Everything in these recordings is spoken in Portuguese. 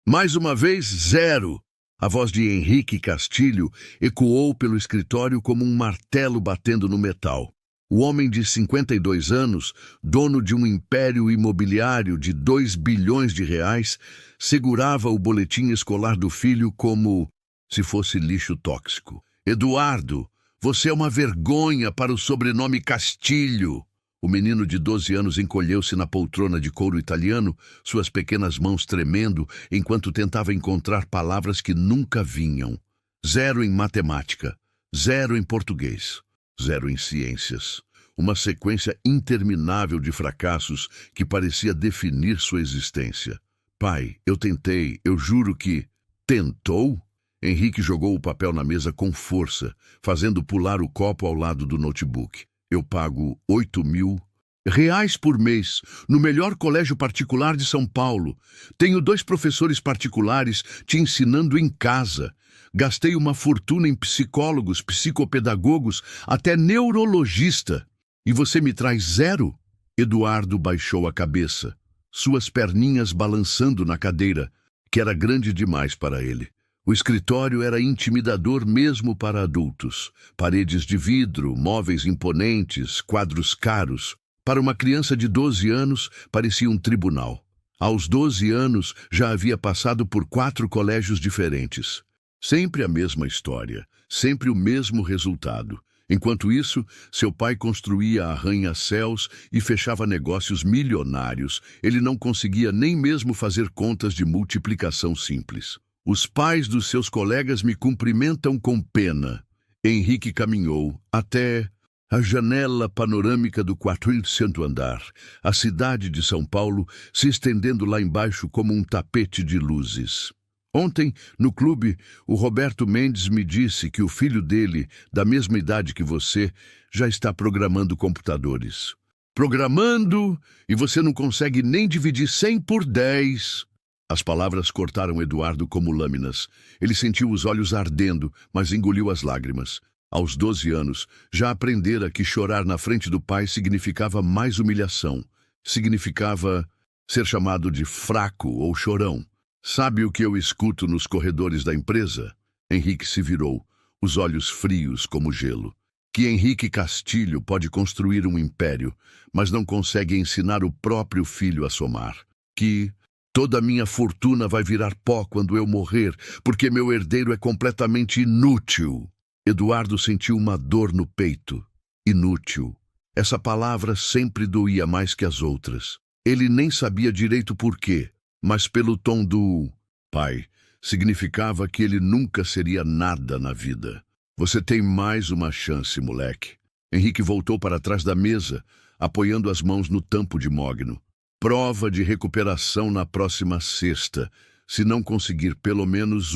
Mais uma vez, 0. A voz de Henrique Castilho ecoou pelo escritório como um martelo batendo no metal. O homem de 52 anos, dono de um império imobiliário de 2 bilhões de reais, segurava o boletim escolar do filho como se fosse lixo tóxico. Eduardo, você é uma vergonha para o sobrenome Castilho. O menino de 12 anos encolheu-se na poltrona de couro italiano, suas pequenas mãos tremendo, enquanto tentava encontrar palavras que nunca vinham. 0 em matemática, 0 em português, 0 em ciências. Uma sequência interminável de fracassos que parecia definir sua existência. Pai, eu tentei, eu juro que... Tentou? Henrique jogou o papel na mesa com força, fazendo pular o copo ao lado do notebook. Eu pago 8.000 reais por mês, no melhor colégio particular de São Paulo. Tenho 2 professores particulares te ensinando em casa. Gastei uma fortuna em psicólogos, psicopedagogos, até neurologista. E você me traz 0? Eduardo baixou a cabeça, suas perninhas balançando na cadeira, que era grande demais para ele. O escritório era intimidador mesmo para adultos. Paredes de vidro, móveis imponentes, quadros caros. Para uma criança de 12 anos, parecia um tribunal. Aos 12 anos, já havia passado por 4 colégios diferentes. Sempre a mesma história, sempre o mesmo resultado. Enquanto isso, seu pai construía arranha-céus e fechava negócios milionários. Ele não conseguia nem mesmo fazer contas de multiplicação simples. Os pais dos seus colegas me cumprimentam com pena. Henrique caminhou até a janela panorâmica do 400º andar, a cidade de São Paulo se estendendo lá embaixo como um tapete de luzes. Ontem, no clube, o Roberto Mendes me disse que o filho dele, da mesma idade que você, já está programando computadores. Programando? E você não consegue nem dividir 100 por 10. As palavras cortaram Eduardo como lâminas. Ele sentiu os olhos ardendo, mas engoliu as lágrimas. Aos 12 anos, já aprendera que chorar na frente do pai significava mais humilhação. Significava ser chamado de fraco ou chorão. Sabe o que eu escuto nos corredores da empresa? Henrique se virou, os olhos frios como gelo. Que Henrique Castilho pode construir um império, mas não consegue ensinar o próprio filho a somar. Que toda a minha fortuna vai virar pó quando eu morrer, porque meu herdeiro é completamente inútil. Eduardo sentiu uma dor no peito. Inútil. Essa palavra sempre doía mais que as outras. Ele nem sabia direito por quê, mas pelo tom do pai, significava que ele nunca seria nada na vida. Você tem mais uma chance, moleque. Henrique voltou para trás da mesa, apoiando as mãos no tampo de mogno. Prova de recuperação na próxima sexta. Se não conseguir pelo menos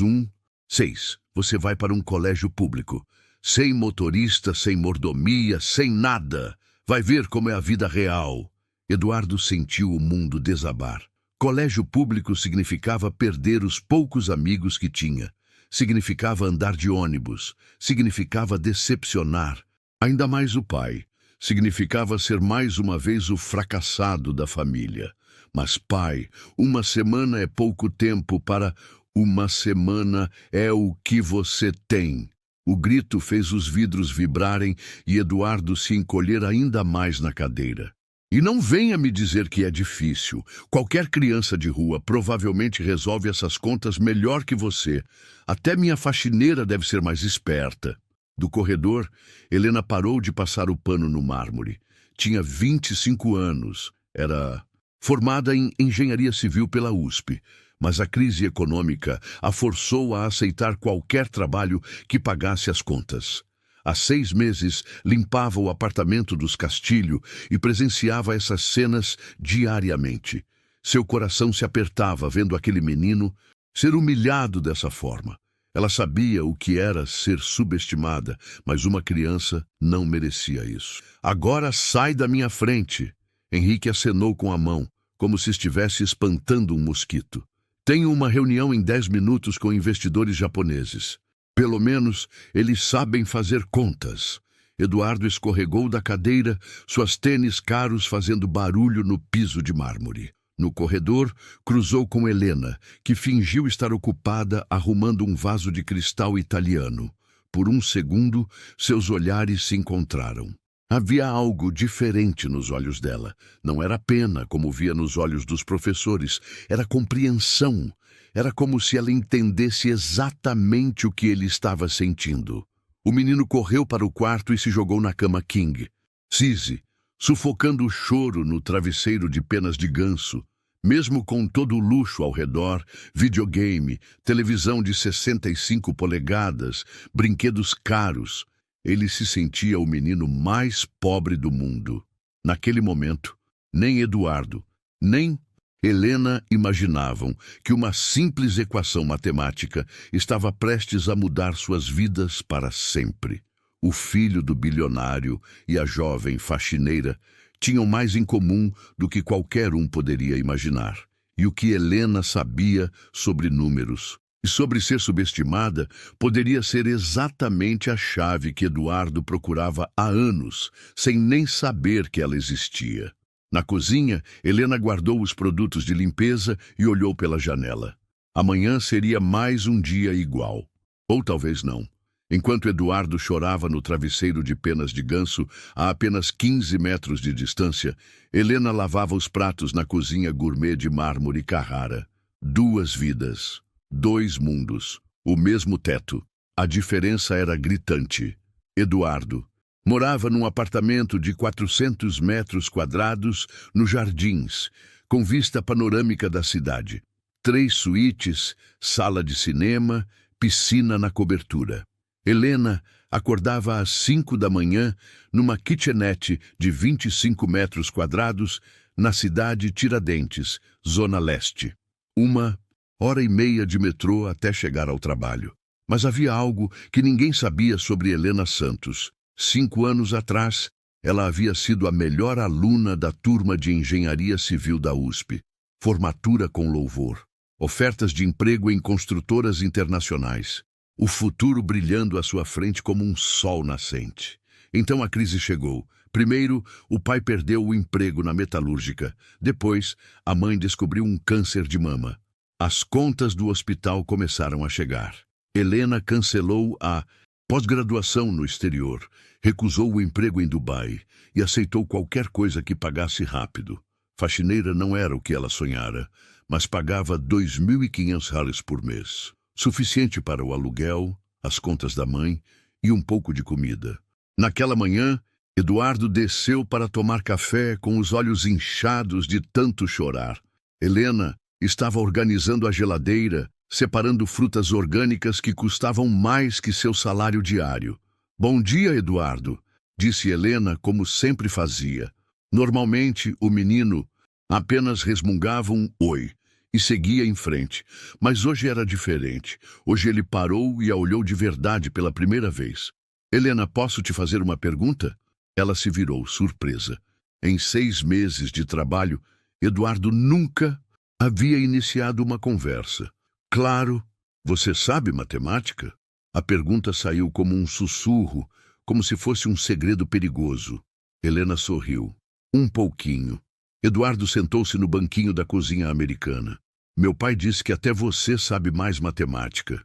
6, você vai para um colégio público. Sem motorista, sem mordomia, sem nada. Vai ver como é a vida real. Eduardo sentiu o mundo desabar. Colégio público significava perder os poucos amigos que tinha. Significava andar de ônibus. Significava decepcionar. Ainda mais o pai. Significava ser mais uma vez o fracassado da família. Mas, pai, uma semana é pouco tempo para... Uma semana é o que você tem. O grito fez os vidros vibrarem e Eduardo se encolher ainda mais na cadeira. E não venha me dizer que é difícil. Qualquer criança de rua provavelmente resolve essas contas melhor que você. Até minha faxineira deve ser mais esperta. Do corredor, Helena parou de passar o pano no mármore. Tinha 25 anos. Era formada em engenharia civil pela USP. Mas a crise econômica a forçou a aceitar qualquer trabalho que pagasse as contas. Há 6 meses, limpava o apartamento dos Castilho e presenciava essas cenas diariamente. Seu coração se apertava vendo aquele menino ser humilhado dessa forma. Ela sabia o que era ser subestimada, mas uma criança não merecia isso. Agora sai da minha frente. Henrique acenou com a mão, como se estivesse espantando um mosquito. Tenho uma reunião em 10 minutos com investidores japoneses. Pelo menos, eles sabem fazer contas. Eduardo escorregou da cadeira, suas tênis caros fazendo barulho no piso de mármore. No corredor, cruzou com Helena, que fingiu estar ocupada arrumando um vaso de cristal italiano. Por um segundo, seus olhares se encontraram. Havia algo diferente nos olhos dela. Não era pena, como via nos olhos dos professores. Era compreensão. Era como se ela entendesse exatamente o que ele estava sentindo. O menino correu para o quarto e se jogou na cama King. Cise, sufocando o choro no travesseiro de penas de ganso. Mesmo com todo o luxo ao redor, videogame, televisão de 65 polegadas, brinquedos caros, ele se sentia o menino mais pobre do mundo. Naquele momento, nem Eduardo, nem Helena imaginavam que uma simples equação matemática estava prestes a mudar suas vidas para sempre. O filho do bilionário e a jovem faxineira tinham mais em comum do que qualquer um poderia imaginar. E o que Helena sabia sobre números e sobre ser subestimada poderia ser exatamente a chave que Eduardo procurava há anos, sem nem saber que ela existia. Na cozinha, Helena guardou os produtos de limpeza e olhou pela janela. Amanhã seria mais um dia igual. Ou talvez não. Enquanto Eduardo chorava no travesseiro de penas de ganso, a apenas 15 metros de distância, Helena lavava os pratos na cozinha gourmet de mármore Carrara. 2 vidas, 2 mundos, o mesmo teto. A diferença era gritante. Eduardo morava num apartamento de 400 metros quadrados nos Jardins, com vista panorâmica da cidade. 3 suítes, sala de cinema, piscina na cobertura. Helena acordava às 5 da manhã numa kitchenette de 25 metros quadrados na cidade Tiradentes, Zona Leste. 1h30 de metrô até chegar ao trabalho. Mas havia algo que ninguém sabia sobre Helena Santos. 5 anos atrás, ela havia sido a melhor aluna da turma de engenharia civil da USP. Formatura com louvor. Ofertas de emprego em construtoras internacionais. O futuro brilhando à sua frente como um sol nascente. Então a crise chegou. Primeiro, o pai perdeu o emprego na metalúrgica. Depois, a mãe descobriu um câncer de mama. As contas do hospital começaram a chegar. Helena cancelou a pós-graduação no exterior, recusou o emprego em Dubai e aceitou qualquer coisa que pagasse rápido. Faxineira não era o que ela sonhara, mas pagava $2.500 por mês. Suficiente para o aluguel, as contas da mãe e um pouco de comida. Naquela manhã, Eduardo desceu para tomar café com os olhos inchados de tanto chorar. Helena estava organizando a geladeira, separando frutas orgânicas que custavam mais que seu salário diário. "Bom dia, Eduardo", disse Helena como sempre fazia. Normalmente, o menino apenas resmungava um oi e seguia em frente. Mas hoje era diferente. Hoje ele parou e a olhou de verdade pela primeira vez. "Helena, posso te fazer uma pergunta?" Ela se virou, surpresa. Em 6 meses de trabalho, Eduardo nunca havia iniciado uma conversa. "Claro, você sabe matemática?" A pergunta saiu como um sussurro, como se fosse um segredo perigoso. Helena sorriu. "Um pouquinho." Eduardo sentou-se no banquinho da cozinha americana. "Meu pai disse que até você sabe mais matemática."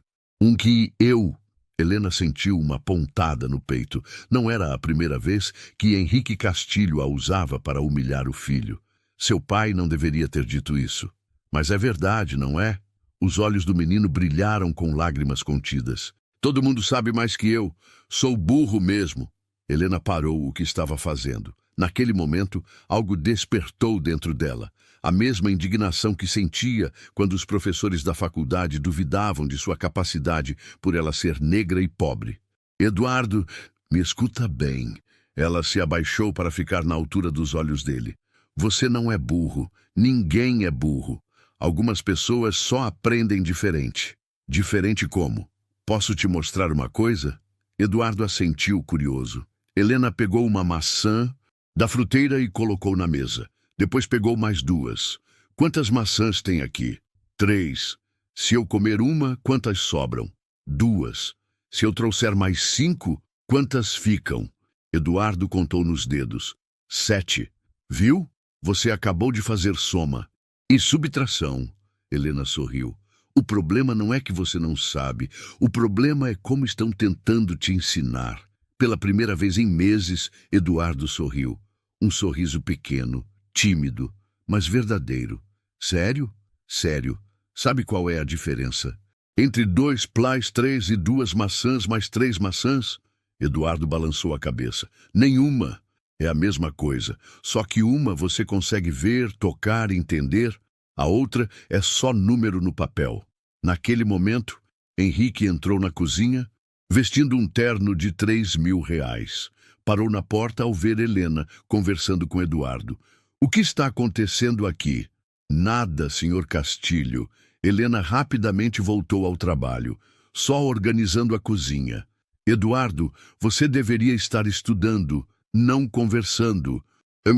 Que eu... Helena sentiu uma pontada no peito. Não era a primeira vez que Henrique Castilho a usava para humilhar o filho. Seu pai não deveria ter dito isso. Mas é verdade, não é? Os olhos do menino brilharam com lágrimas contidas. "Todo mundo sabe mais que eu. Sou burro mesmo." Helena parou o que estava fazendo. Naquele momento, algo despertou dentro dela. A mesma indignação que sentia quando os professores da faculdade duvidavam de sua capacidade por ela ser negra e pobre. "Eduardo, me escuta bem." Ela se abaixou para ficar na altura dos olhos dele. "Você não é burro. Ninguém é burro. Algumas pessoas só aprendem diferente." "Diferente como? Posso te mostrar uma coisa?" Eduardo assentiu, curioso. Helena pegou uma maçã da fruteira e colocou na mesa. Depois pegou mais 2. "Quantas maçãs tem aqui?" 3. "Se eu comer uma, quantas sobram?" 2. "Se eu trouxer mais 5, quantas ficam?" Eduardo contou nos dedos. 7. "Viu? Você acabou de fazer soma." E subtração. Helena sorriu. O problema não é que você não sabe. O problema é como estão tentando te ensinar. Pela primeira vez em meses, Eduardo sorriu. Um sorriso pequeno, tímido, mas verdadeiro. Sério? Sério. Sabe qual é a diferença? Entre 2 plás 3 e 2 maçãs mais 3 maçãs? Eduardo balançou a cabeça. Nenhuma. É a mesma coisa. Só que uma você consegue ver, tocar, entender. A outra é só número no papel. Naquele momento, Henrique entrou na cozinha, vestindo um terno de R$ 3.000. Parou na porta ao ver Helena conversando com Eduardo. O que está acontecendo aqui? Nada, senhor Castilho. Helena rapidamente voltou ao trabalho, só organizando a cozinha. Eduardo, você deveria estar estudando, não conversando.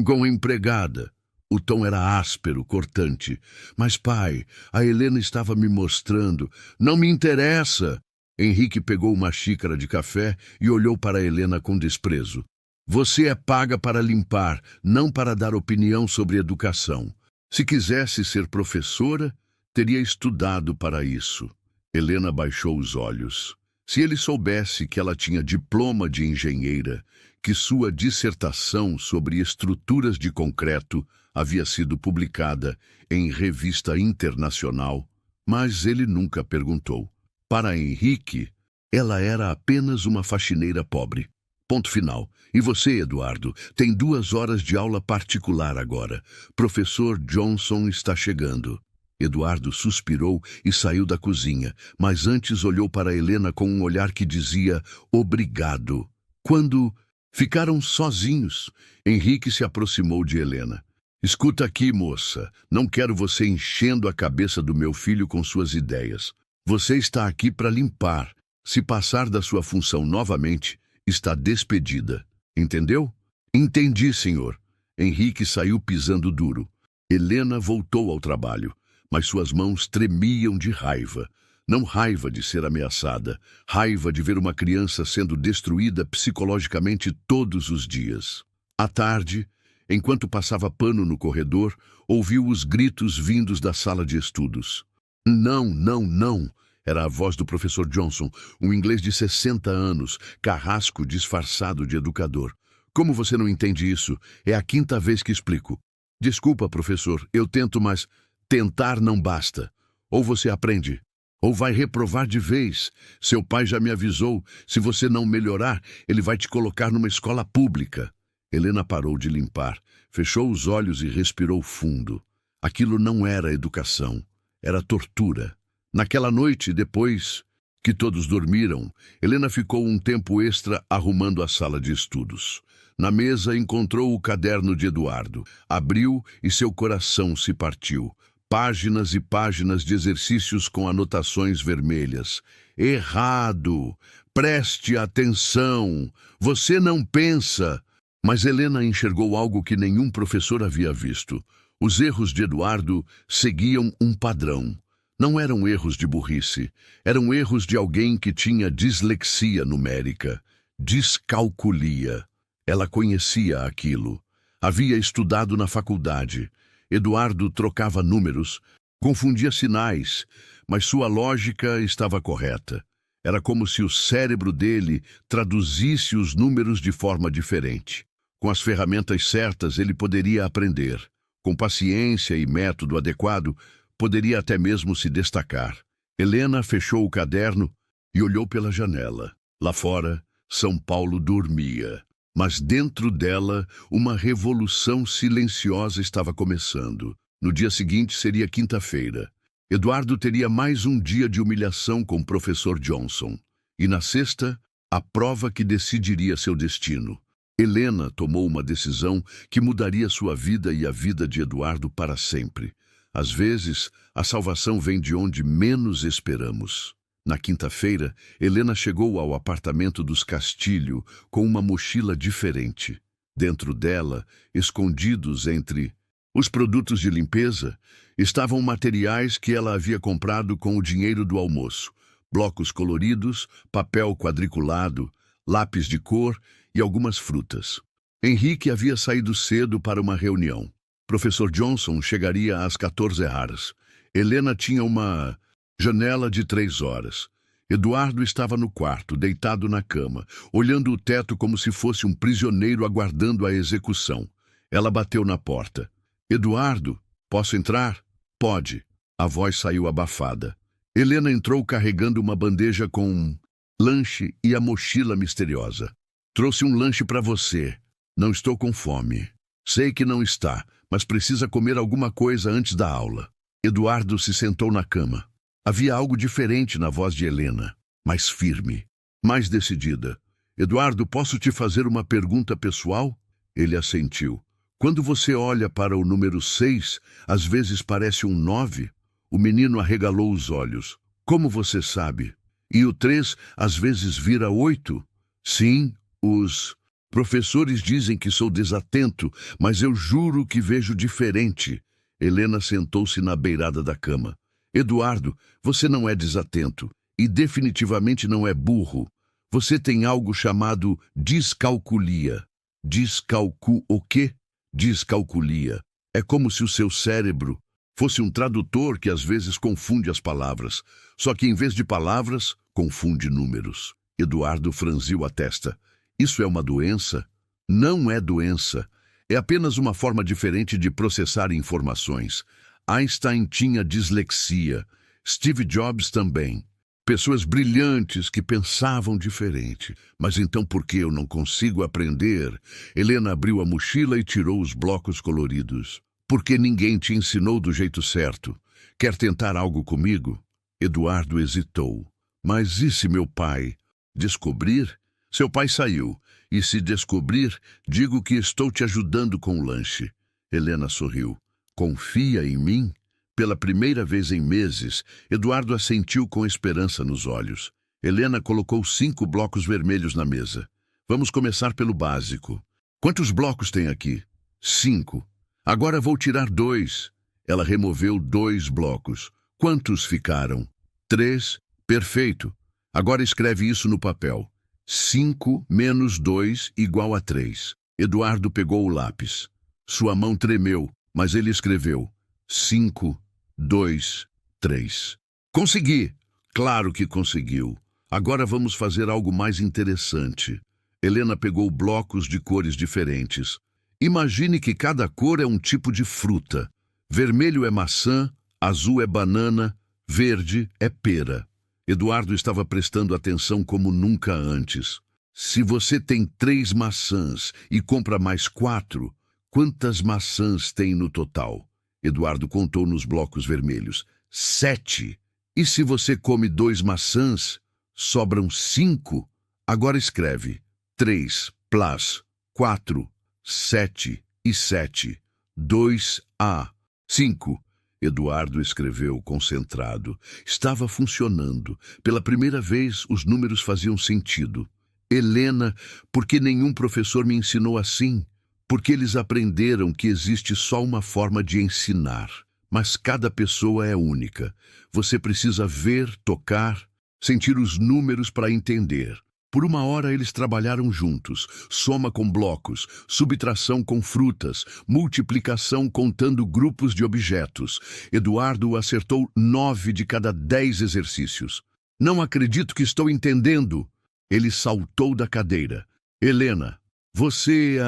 Com a empregada. O tom era áspero, cortante. Mas, pai, a Helena estava me mostrando. Não me interessa. Henrique pegou uma xícara de café e olhou para Helena com desprezo. Você é paga para limpar, não para dar opinião sobre educação. Se quisesse ser professora, teria estudado para isso. Helena baixou os olhos. Se ele soubesse que ela tinha diploma de engenheira, que sua dissertação sobre estruturas de concreto havia sido publicada em revista internacional, mas ele nunca perguntou. Para Henrique, ela era apenas uma faxineira pobre. Ponto final. E você, Eduardo, tem 2 horas de aula particular agora. Professor Johnson está chegando. Eduardo suspirou e saiu da cozinha, mas antes olhou para Helena com um olhar que dizia obrigado. Quando ficaram sozinhos, Henrique se aproximou de Helena. Escuta aqui, moça, não quero você enchendo a cabeça do meu filho com suas ideias. Você está aqui para limpar. Se passar da sua função novamente, está despedida. Entendeu? Entendi, senhor. Henrique saiu pisando duro. Helena voltou ao trabalho, mas suas mãos tremiam de raiva. Não raiva de ser ameaçada, raiva de ver uma criança sendo destruída psicologicamente todos os dias. À tarde, enquanto passava pano no corredor, ouviu os gritos vindos da sala de estudos. Não, não, não! Era a voz do professor Johnson, um inglês de 60 anos, carrasco disfarçado de educador. Como você não entende isso? É a 5ª vez que explico. Desculpa, professor, eu tento, mas tentar não basta. Ou você aprende, ou vai reprovar de vez. Seu pai já me avisou, se você não melhorar, ele vai te colocar numa escola pública. Helena parou de limpar, fechou os olhos e respirou fundo. Aquilo não era educação, era tortura. Naquela noite, depois que todos dormiram, Helena ficou um tempo extra arrumando a sala de estudos. Na mesa encontrou o caderno de Eduardo. Abriu e seu coração se partiu. Páginas e páginas de exercícios com anotações vermelhas. Errado! Preste atenção! Você não pensa! Mas Helena enxergou algo que nenhum professor havia visto. Os erros de Eduardo seguiam um padrão. Não eram erros de burrice, eram erros de alguém que tinha dislexia numérica, descalculia. Ela conhecia aquilo. Havia estudado na faculdade. Eduardo trocava números, confundia sinais, mas sua lógica estava correta. Era como se o cérebro dele traduzisse os números de forma diferente. Com as ferramentas certas, ele poderia aprender. Com paciência e método adequado, poderia até mesmo se destacar. Helena fechou o caderno e olhou pela janela. Lá fora, São Paulo dormia. Mas dentro dela, uma revolução silenciosa estava começando. No dia seguinte seria quinta-feira. Eduardo teria mais um dia de humilhação com o professor Johnson. E na sexta, a prova que decidiria seu destino. Helena tomou uma decisão que mudaria sua vida e a vida de Eduardo para sempre. Às vezes, a salvação vem de onde menos esperamos. Na quinta-feira, Helena chegou ao apartamento dos Castilho com uma mochila diferente. Dentro dela, escondidos entre os produtos de limpeza, estavam materiais que ela havia comprado com o dinheiro do almoço. Blocos coloridos, papel quadriculado, lápis de cor e algumas frutas. Henrique havia saído cedo para uma reunião. Professor Johnson chegaria às 14 horas. Helena tinha uma janela de 3 horas. Eduardo estava no quarto, deitado na cama, olhando o teto como se fosse um prisioneiro aguardando a execução. Ela bateu na porta. Eduardo, posso entrar? Pode. A voz saiu abafada. Helena entrou carregando uma bandeja com lanche e a mochila misteriosa. Trouxe um lanche para você. Não estou com fome. Sei que não está, mas precisa comer alguma coisa antes da aula. Eduardo se sentou na cama. Havia algo diferente na voz de Helena, mais firme, mais decidida. Eduardo, posso te fazer uma pergunta pessoal? Ele assentiu. Quando você olha para o número 6, às vezes parece um 9. O menino arregalou os olhos. Como você sabe? E o 3 às vezes vira 8? Sim, os professores dizem que sou desatento, mas eu juro que vejo diferente. Helena sentou-se na beirada da cama. Eduardo, você não é desatento e definitivamente não é burro. Você tem algo chamado descalculia. O quê? Descalculia. É como se o seu cérebro fosse um tradutor que às vezes confunde as palavras. Só que em vez de palavras, confunde números. Eduardo franziu a testa. Isso é uma doença? Não é doença. É apenas uma forma diferente de processar informações. Einstein tinha dislexia. Steve Jobs também. Pessoas brilhantes que pensavam diferente. Mas então por que eu não consigo aprender? Helena abriu a mochila e tirou os blocos coloridos. Porque ninguém te ensinou do jeito certo. Quer tentar algo comigo? Eduardo hesitou. Mas e se meu pai descobrir? Seu pai saiu. E se descobrir, digo que estou te ajudando com o lanche. Helena sorriu. Confia em mim? Pela primeira vez em meses, Eduardo assentiu com esperança nos olhos. Helena colocou 5 blocos vermelhos na mesa. Vamos começar pelo básico. Quantos blocos tem aqui? 5. Agora vou tirar 2. Ela removeu 2 blocos. Quantos ficaram? 3. Perfeito. Agora escreve isso no papel. 5 menos 2 igual a 3. Eduardo pegou o lápis. Sua mão tremeu, mas ele escreveu 5, 2, 3. Consegui! Claro que conseguiu. Agora vamos fazer algo mais interessante. Helena pegou blocos de cores diferentes. Imagine que cada cor é um tipo de fruta. Vermelho é maçã, azul é banana, verde é pera. Eduardo estava prestando atenção como nunca antes. Se você tem 3 maçãs e compra mais 4, quantas maçãs tem no total? Eduardo contou nos blocos vermelhos. 7. E se você come 2 maçãs, sobram 5. Agora escreve 3 plus 4, 7 e 7. 2A. 5. Eduardo escreveu concentrado. Estava funcionando. Pela primeira vez, os números faziam sentido. Helena, por que nenhum professor me ensinou assim? Porque eles aprenderam que existe só uma forma de ensinar. Mas cada pessoa é única. Você precisa ver, tocar, sentir os números para entender. Por uma hora eles trabalharam juntos, soma com blocos, subtração com frutas, multiplicação contando grupos de objetos. Eduardo acertou 9 de cada 10 exercícios. Não acredito que estou entendendo. Ele saltou da cadeira. Helena, você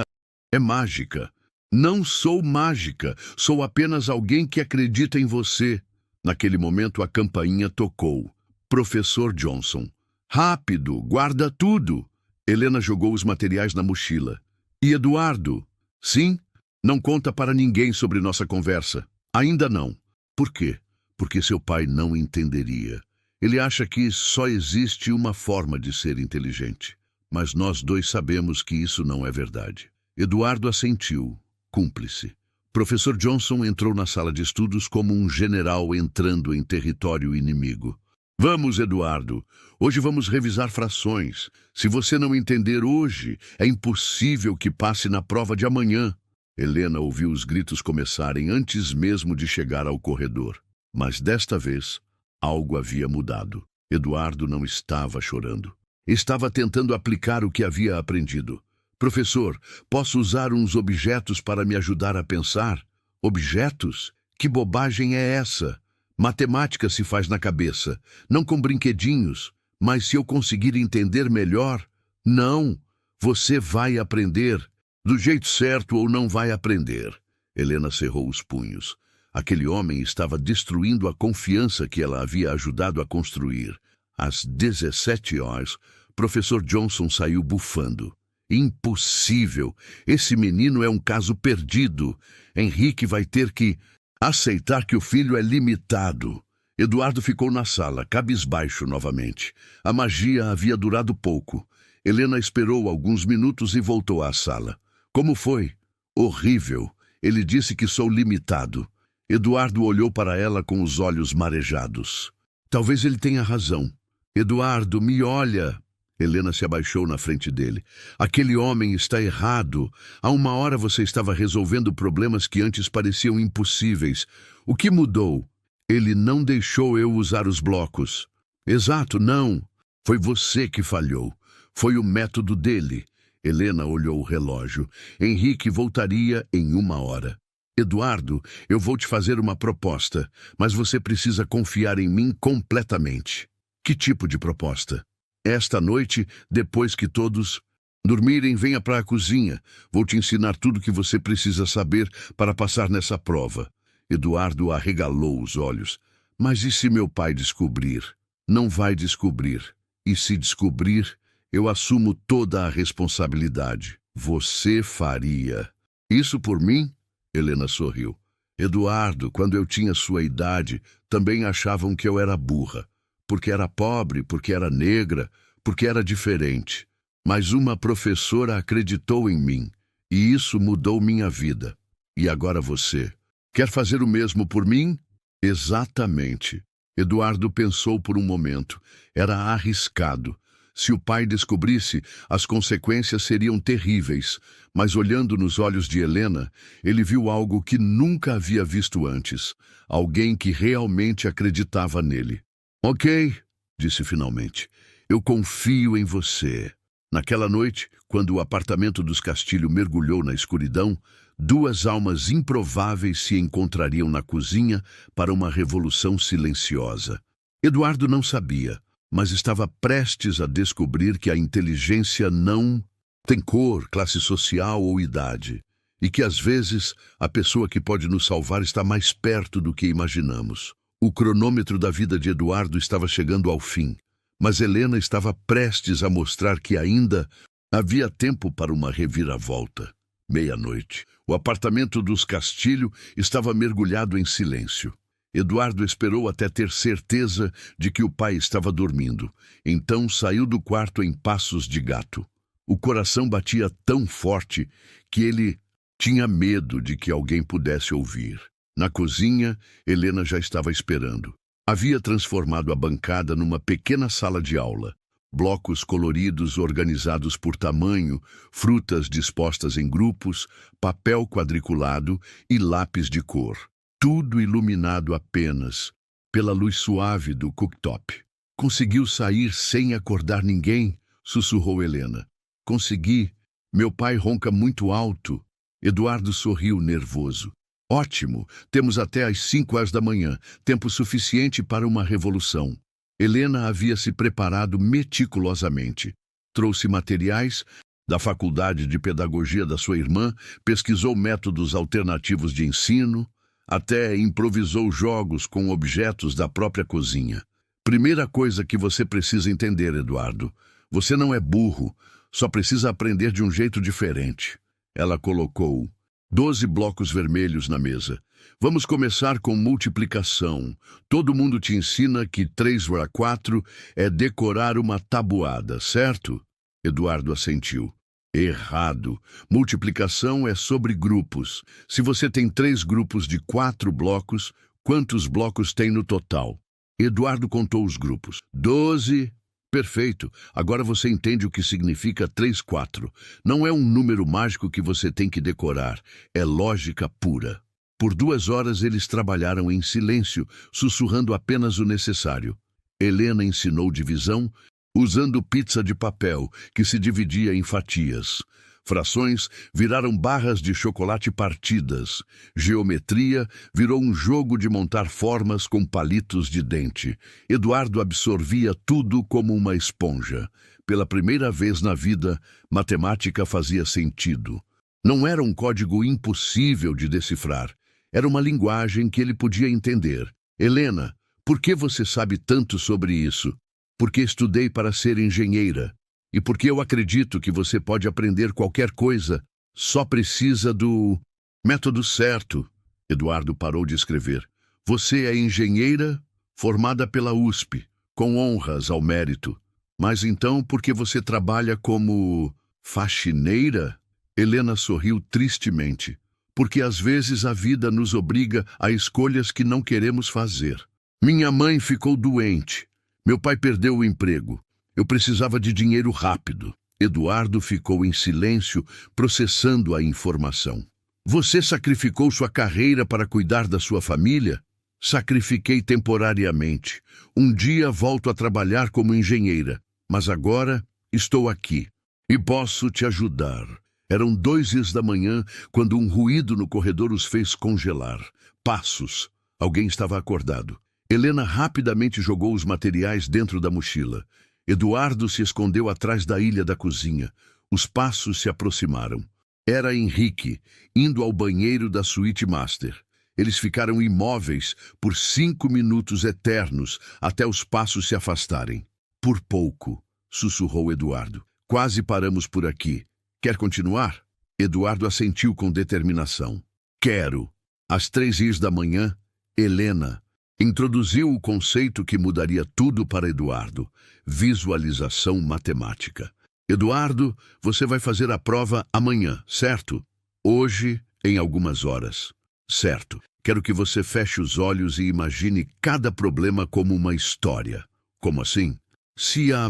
é mágica. Não sou mágica, sou apenas alguém que acredita em você. Naquele momento a campainha tocou. Professor Johnson. Rápido, guarda tudo. Helena jogou os materiais na mochila. E Eduardo? Sim? Não conta para ninguém sobre nossa conversa. Ainda não. Por quê? Porque seu pai não entenderia. Ele acha que só existe uma forma de ser inteligente. Mas nós dois sabemos que isso não é verdade. Eduardo assentiu, cúmplice. Professor Johnson entrou na sala de estudos como um general entrando em território inimigo. Vamos, Eduardo. Hoje vamos revisar frações. Se você não entender hoje, é impossível que passe na prova de amanhã. Helena ouviu os gritos começarem antes mesmo de chegar ao corredor. Mas desta vez, algo havia mudado. Eduardo não estava chorando. Estava tentando aplicar o que havia aprendido. Professor, posso usar uns objetos para me ajudar a pensar? Objetos? Que bobagem é essa? Matemática se faz na cabeça, não com brinquedinhos. Mas se eu conseguir entender melhor... Não, você vai aprender. Do jeito certo ou não vai aprender. Helena cerrou os punhos. Aquele homem estava destruindo a confiança que ela havia ajudado a construir. Às 17 horas, professor Johnson saiu bufando. Impossível! Esse menino é um caso perdido. Henrique vai ter que aceitar que o filho é limitado. Eduardo ficou na sala, cabisbaixo novamente. A magia havia durado pouco. Helena esperou alguns minutos e voltou à sala. Como foi? Horrível. Ele disse que sou limitado. Eduardo olhou para ela com os olhos marejados. Talvez ele tenha razão. Eduardo, me olha. Helena se abaixou na frente dele. Aquele homem está errado. Há uma hora você estava resolvendo problemas que antes pareciam impossíveis. O que mudou? Ele não deixou eu usar os blocos. Exato, não. Foi você que falhou. Foi o método dele. Helena olhou o relógio. Henrique voltaria em 1 hora. Eduardo, eu vou te fazer uma proposta, mas você precisa confiar em mim completamente. Que tipo de proposta? Esta noite, depois que todos dormirem, venha para a cozinha. Vou te ensinar tudo o que você precisa saber para passar nessa prova. Eduardo arregalou os olhos. Mas e se meu pai descobrir? Não vai descobrir. E se descobrir, eu assumo toda a responsabilidade. Você faria isso por mim? Helena sorriu. Eduardo, quando eu tinha sua idade, também achavam que eu era burra. Porque era pobre, porque era negra, porque era diferente. Mas uma professora acreditou em mim, e isso mudou minha vida. E agora você. Quer fazer o mesmo por mim? Exatamente. Eduardo pensou por um momento. Era arriscado. Se o pai descobrisse, as consequências seriam terríveis. Mas olhando nos olhos de Helena, ele viu algo que nunca havia visto antes. Alguém que realmente acreditava nele. Ok, disse finalmente. Eu confio em você. Naquela noite, quando o apartamento dos Castilho mergulhou na escuridão, 2 almas improváveis se encontrariam na cozinha para uma revolução silenciosa. Eduardo não sabia, mas estava prestes a descobrir que a inteligência não tem cor, classe social ou idade, e que às vezes a pessoa que pode nos salvar está mais perto do que imaginamos. O cronômetro da vida de Eduardo estava chegando ao fim, mas Helena estava prestes a mostrar que ainda havia tempo para uma reviravolta. 00:30. O apartamento dos Castilho estava mergulhado em silêncio. Eduardo esperou até ter certeza de que o pai estava dormindo. Então saiu do quarto em passos de gato. O coração batia tão forte que ele tinha medo de que alguém pudesse ouvir. Na cozinha, Helena já estava esperando. Havia transformado a bancada numa pequena sala de aula. Blocos coloridos organizados por tamanho, frutas dispostas em grupos, papel quadriculado e lápis de cor. Tudo iluminado apenas pela luz suave do cooktop. Conseguiu sair sem acordar ninguém? Sussurrou Helena. Consegui. Meu pai ronca muito alto. Eduardo sorriu nervoso. Ótimo, temos até às 5 horas da manhã, tempo suficiente para uma revolução. Helena havia se preparado meticulosamente. Trouxe materiais da Faculdade de Pedagogia da sua irmã, pesquisou métodos alternativos de ensino, até improvisou jogos com objetos da própria cozinha. Primeira coisa que você precisa entender, Eduardo, você não é burro, só precisa aprender de um jeito diferente. Ela colocou 12 blocos vermelhos na mesa. Vamos começar com multiplicação. Todo mundo te ensina que 3/4 é decorar uma tabuada, certo? Eduardo assentiu. Errado. Multiplicação é sobre grupos. Se você tem 3 grupos de 4 blocos, quantos blocos tem no total? Eduardo contou os grupos. 12. Perfeito. Agora você entende o que significa 3/4. Não é um número mágico que você tem que decorar. É lógica pura. Por 2 horas eles trabalharam em silêncio, sussurrando apenas o necessário. Helena ensinou divisão, usando pizza de papel, que se dividia em fatias. Frações viraram barras de chocolate partidas. Geometria virou um jogo de montar formas com palitos de dente. Eduardo absorvia tudo como uma esponja. Pela primeira vez na vida, matemática fazia sentido. Não era um código impossível de decifrar. Era uma linguagem que ele podia entender. Helena, por que você sabe tanto sobre isso? Porque estudei para ser engenheira. E porque eu acredito que você pode aprender qualquer coisa, só precisa do método certo. Eduardo parou de escrever. Você é engenheira formada pela USP, com honras ao mérito. Mas então por que você trabalha como faxineira? Helena sorriu tristemente. Porque às vezes a vida nos obriga a escolhas que não queremos fazer. Minha mãe ficou doente. Meu pai perdeu o emprego. Eu precisava de dinheiro rápido. Eduardo ficou em silêncio, processando a informação. Você sacrificou sua carreira para cuidar da sua família? Sacrifiquei temporariamente. Um dia volto a trabalhar como engenheira, mas agora estou aqui e posso te ajudar. Eram 2 da manhã quando um ruído no corredor os fez congelar. Passos. Alguém estava acordado. Helena rapidamente jogou os materiais dentro da mochila. Eduardo se escondeu atrás da ilha da cozinha. Os passos se aproximaram. Era Henrique, indo ao banheiro da suíte master. Eles ficaram imóveis por 5 minutos eternos, até os passos se afastarem. Por pouco, sussurrou Eduardo. Quase paramos por aqui. Quer continuar? Eduardo assentiu com determinação. Quero. Às 3 da manhã, Helena introduziu o conceito que mudaria tudo para Eduardo. Visualização matemática. Eduardo, você vai fazer a prova amanhã, certo? Hoje, em algumas horas. Certo. Quero que você feche os olhos e imagine cada problema como uma história. Como assim? Se a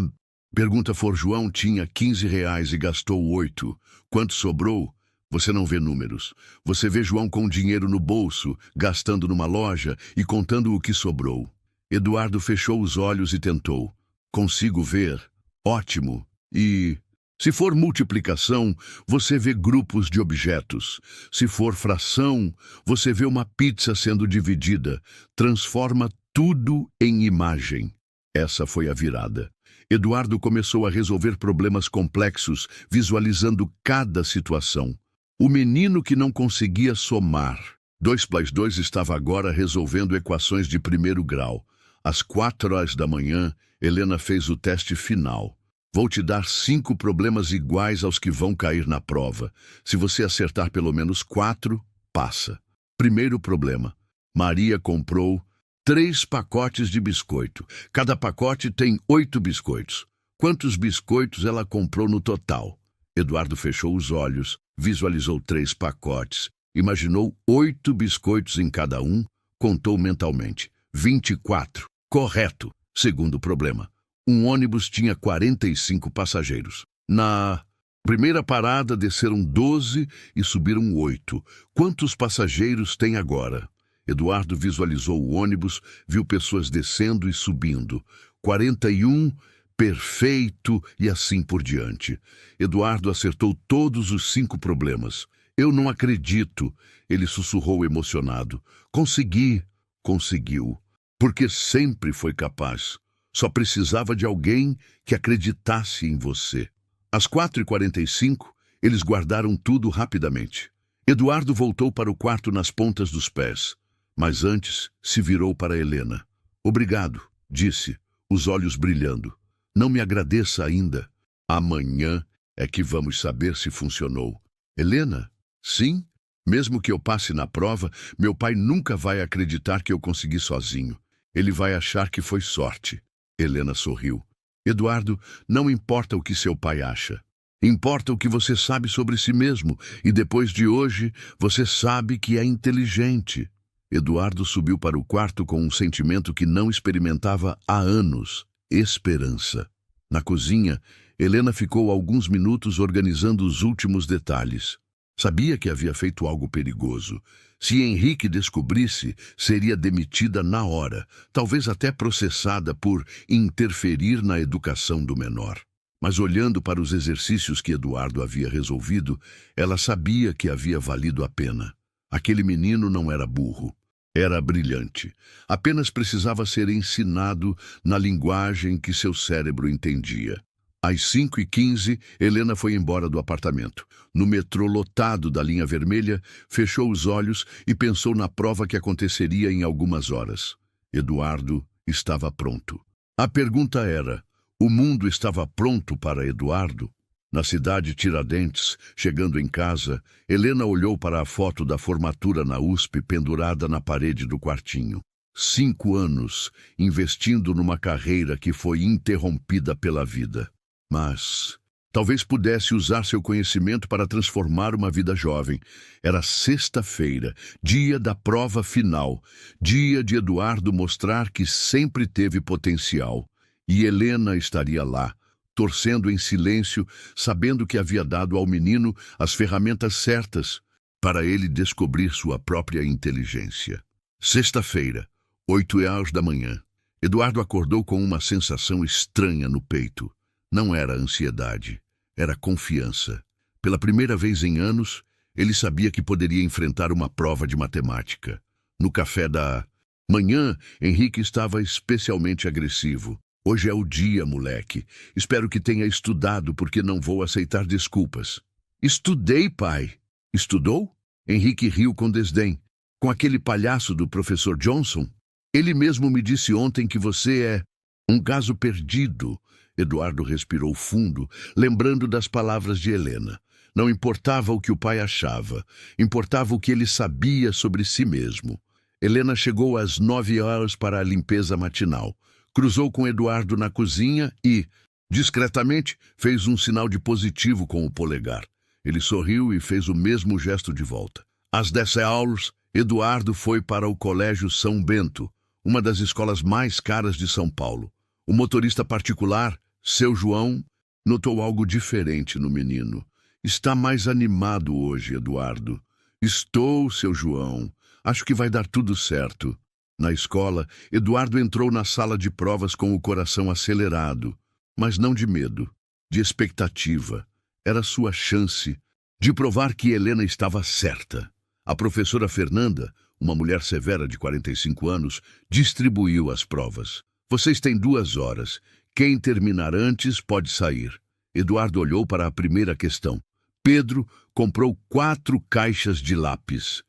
pergunta for João tinha R$ 15 e gastou 8, quanto sobrou? Você não vê números. Você vê João com dinheiro no bolso, gastando numa loja e contando o que sobrou. Eduardo fechou os olhos e tentou. Consigo ver. Ótimo. E se for multiplicação, você vê grupos de objetos. Se for fração, você vê uma pizza sendo dividida. Transforma tudo em imagem. Essa foi a virada. Eduardo começou a resolver problemas complexos, visualizando cada situação. O menino que não conseguia somar. 2 + 2 estava agora resolvendo equações de primeiro grau. Às 4 da manhã, Helena fez o teste final. Vou te dar 5 problemas iguais aos que vão cair na prova. Se você acertar pelo menos 4, passa. Primeiro problema. Maria comprou 3 pacotes de biscoito. Cada pacote tem 8 biscoitos. Quantos biscoitos ela comprou no total? Eduardo fechou os olhos, visualizou 3 pacotes, imaginou 8 biscoitos em cada um, contou mentalmente. 24. Correto. Segundo problema. Um ônibus tinha 45 passageiros. Na primeira parada desceram 12 e subiram 8. Quantos passageiros tem agora? Eduardo visualizou o ônibus, viu pessoas descendo e subindo. 41, perfeito e assim por diante. Eduardo acertou todos os 5 problemas. Eu não acredito, ele sussurrou emocionado. Consegui, conseguiu, porque sempre foi capaz. Só precisava de alguém que acreditasse em você. Às 4h45, eles guardaram tudo rapidamente. Eduardo voltou para o quarto nas pontas dos pés. Mas antes, se virou para Helena. Obrigado, disse, os olhos brilhando. Não me agradeça ainda. Amanhã é que vamos saber se funcionou. Helena? Sim? Mesmo que eu passe na prova, meu pai nunca vai acreditar que eu consegui sozinho. Ele vai achar que foi sorte. Helena sorriu. Eduardo, não importa o que seu pai acha. Importa o que você sabe sobre si mesmo, e depois de hoje, você sabe que é inteligente. Eduardo subiu para o quarto com um sentimento que não experimentava há anos. Esperança. Na cozinha, Helena ficou alguns minutos organizando os últimos detalhes. Sabia que havia feito algo perigoso. Se Henrique descobrisse, seria demitida na hora, talvez até processada por interferir na educação do menor. Mas olhando para os exercícios que Eduardo havia resolvido, ela sabia que havia valido a pena. Aquele menino não era burro. Era brilhante. Apenas precisava ser ensinado na linguagem que seu cérebro entendia. Às 5h15, Helena foi embora do apartamento. No metrô lotado da linha vermelha, fechou os olhos e pensou na prova que aconteceria em algumas horas. Eduardo estava pronto. A pergunta era: o mundo estava pronto para Eduardo? Na cidade Tiradentes, chegando em casa, Helena olhou para a foto da formatura na USP pendurada na parede do quartinho. 5 anos investindo numa carreira que foi interrompida pela vida. Mas talvez pudesse usar seu conhecimento para transformar uma vida jovem. Era sexta-feira, dia da prova final, dia de Eduardo mostrar que sempre teve potencial. E Helena estaria lá, torcendo em silêncio, sabendo que havia dado ao menino as ferramentas certas para ele descobrir sua própria inteligência. Sexta-feira, 8h da manhã. Eduardo acordou com uma sensação estranha no peito. Não era ansiedade, era confiança. Pela primeira vez em anos, ele sabia que poderia enfrentar uma prova de matemática. No café da manhã, Henrique estava especialmente agressivo. Hoje é o dia, moleque. Espero que tenha estudado, porque não vou aceitar desculpas. Estudei, pai. Estudou? Henrique riu com desdém. Com aquele palhaço do professor Johnson? Ele mesmo me disse ontem que você é um caso perdido. Eduardo respirou fundo, lembrando das palavras de Helena. Não importava o que o pai achava, importava o que ele sabia sobre si mesmo. Helena chegou às 9h para a limpeza matinal. Cruzou com Eduardo na cozinha e, discretamente, fez um sinal de positivo com o polegar. Ele sorriu e fez o mesmo gesto de volta. Às 10h, Eduardo foi para o Colégio São Bento, uma das escolas mais caras de São Paulo. O motorista particular, seu João, notou algo diferente no menino. Está mais animado hoje, Eduardo. Estou, seu João. Acho que vai dar tudo certo. Na escola, Eduardo entrou na sala de provas com o coração acelerado, mas não de medo, de expectativa. Era sua chance de provar que Helena estava certa. A professora Fernanda, uma mulher severa de 45 anos, distribuiu as provas. Vocês têm 2 horas. Quem terminar antes pode sair. Eduardo olhou para a primeira questão. Pedro comprou 4 caixas de lápis.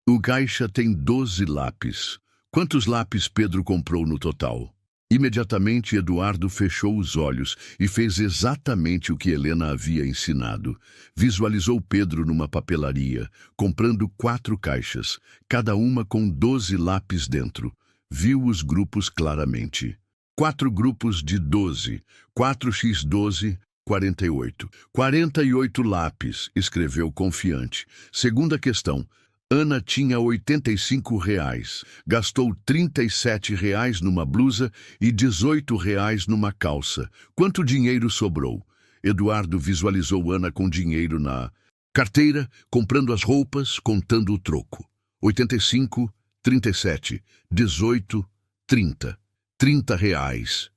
O caixa tem 12 lápis. Quantos lápis Pedro comprou no total? Imediatamente, Eduardo fechou os olhos e fez exatamente o que Helena havia ensinado. Visualizou Pedro numa papelaria, comprando 4 caixas, cada uma com 12 lápis dentro. Viu os grupos claramente. 4 grupos de 12, 4x12, 48. 48 lápis, escreveu confiante. Segunda questão. Ana tinha R$ 85, gastou R$ 37 numa blusa e R$ 18 numa calça. Quanto dinheiro sobrou? Eduardo visualizou Ana com dinheiro na carteira, comprando as roupas, contando o troco. 85, 37, 18, 30. R$ 30,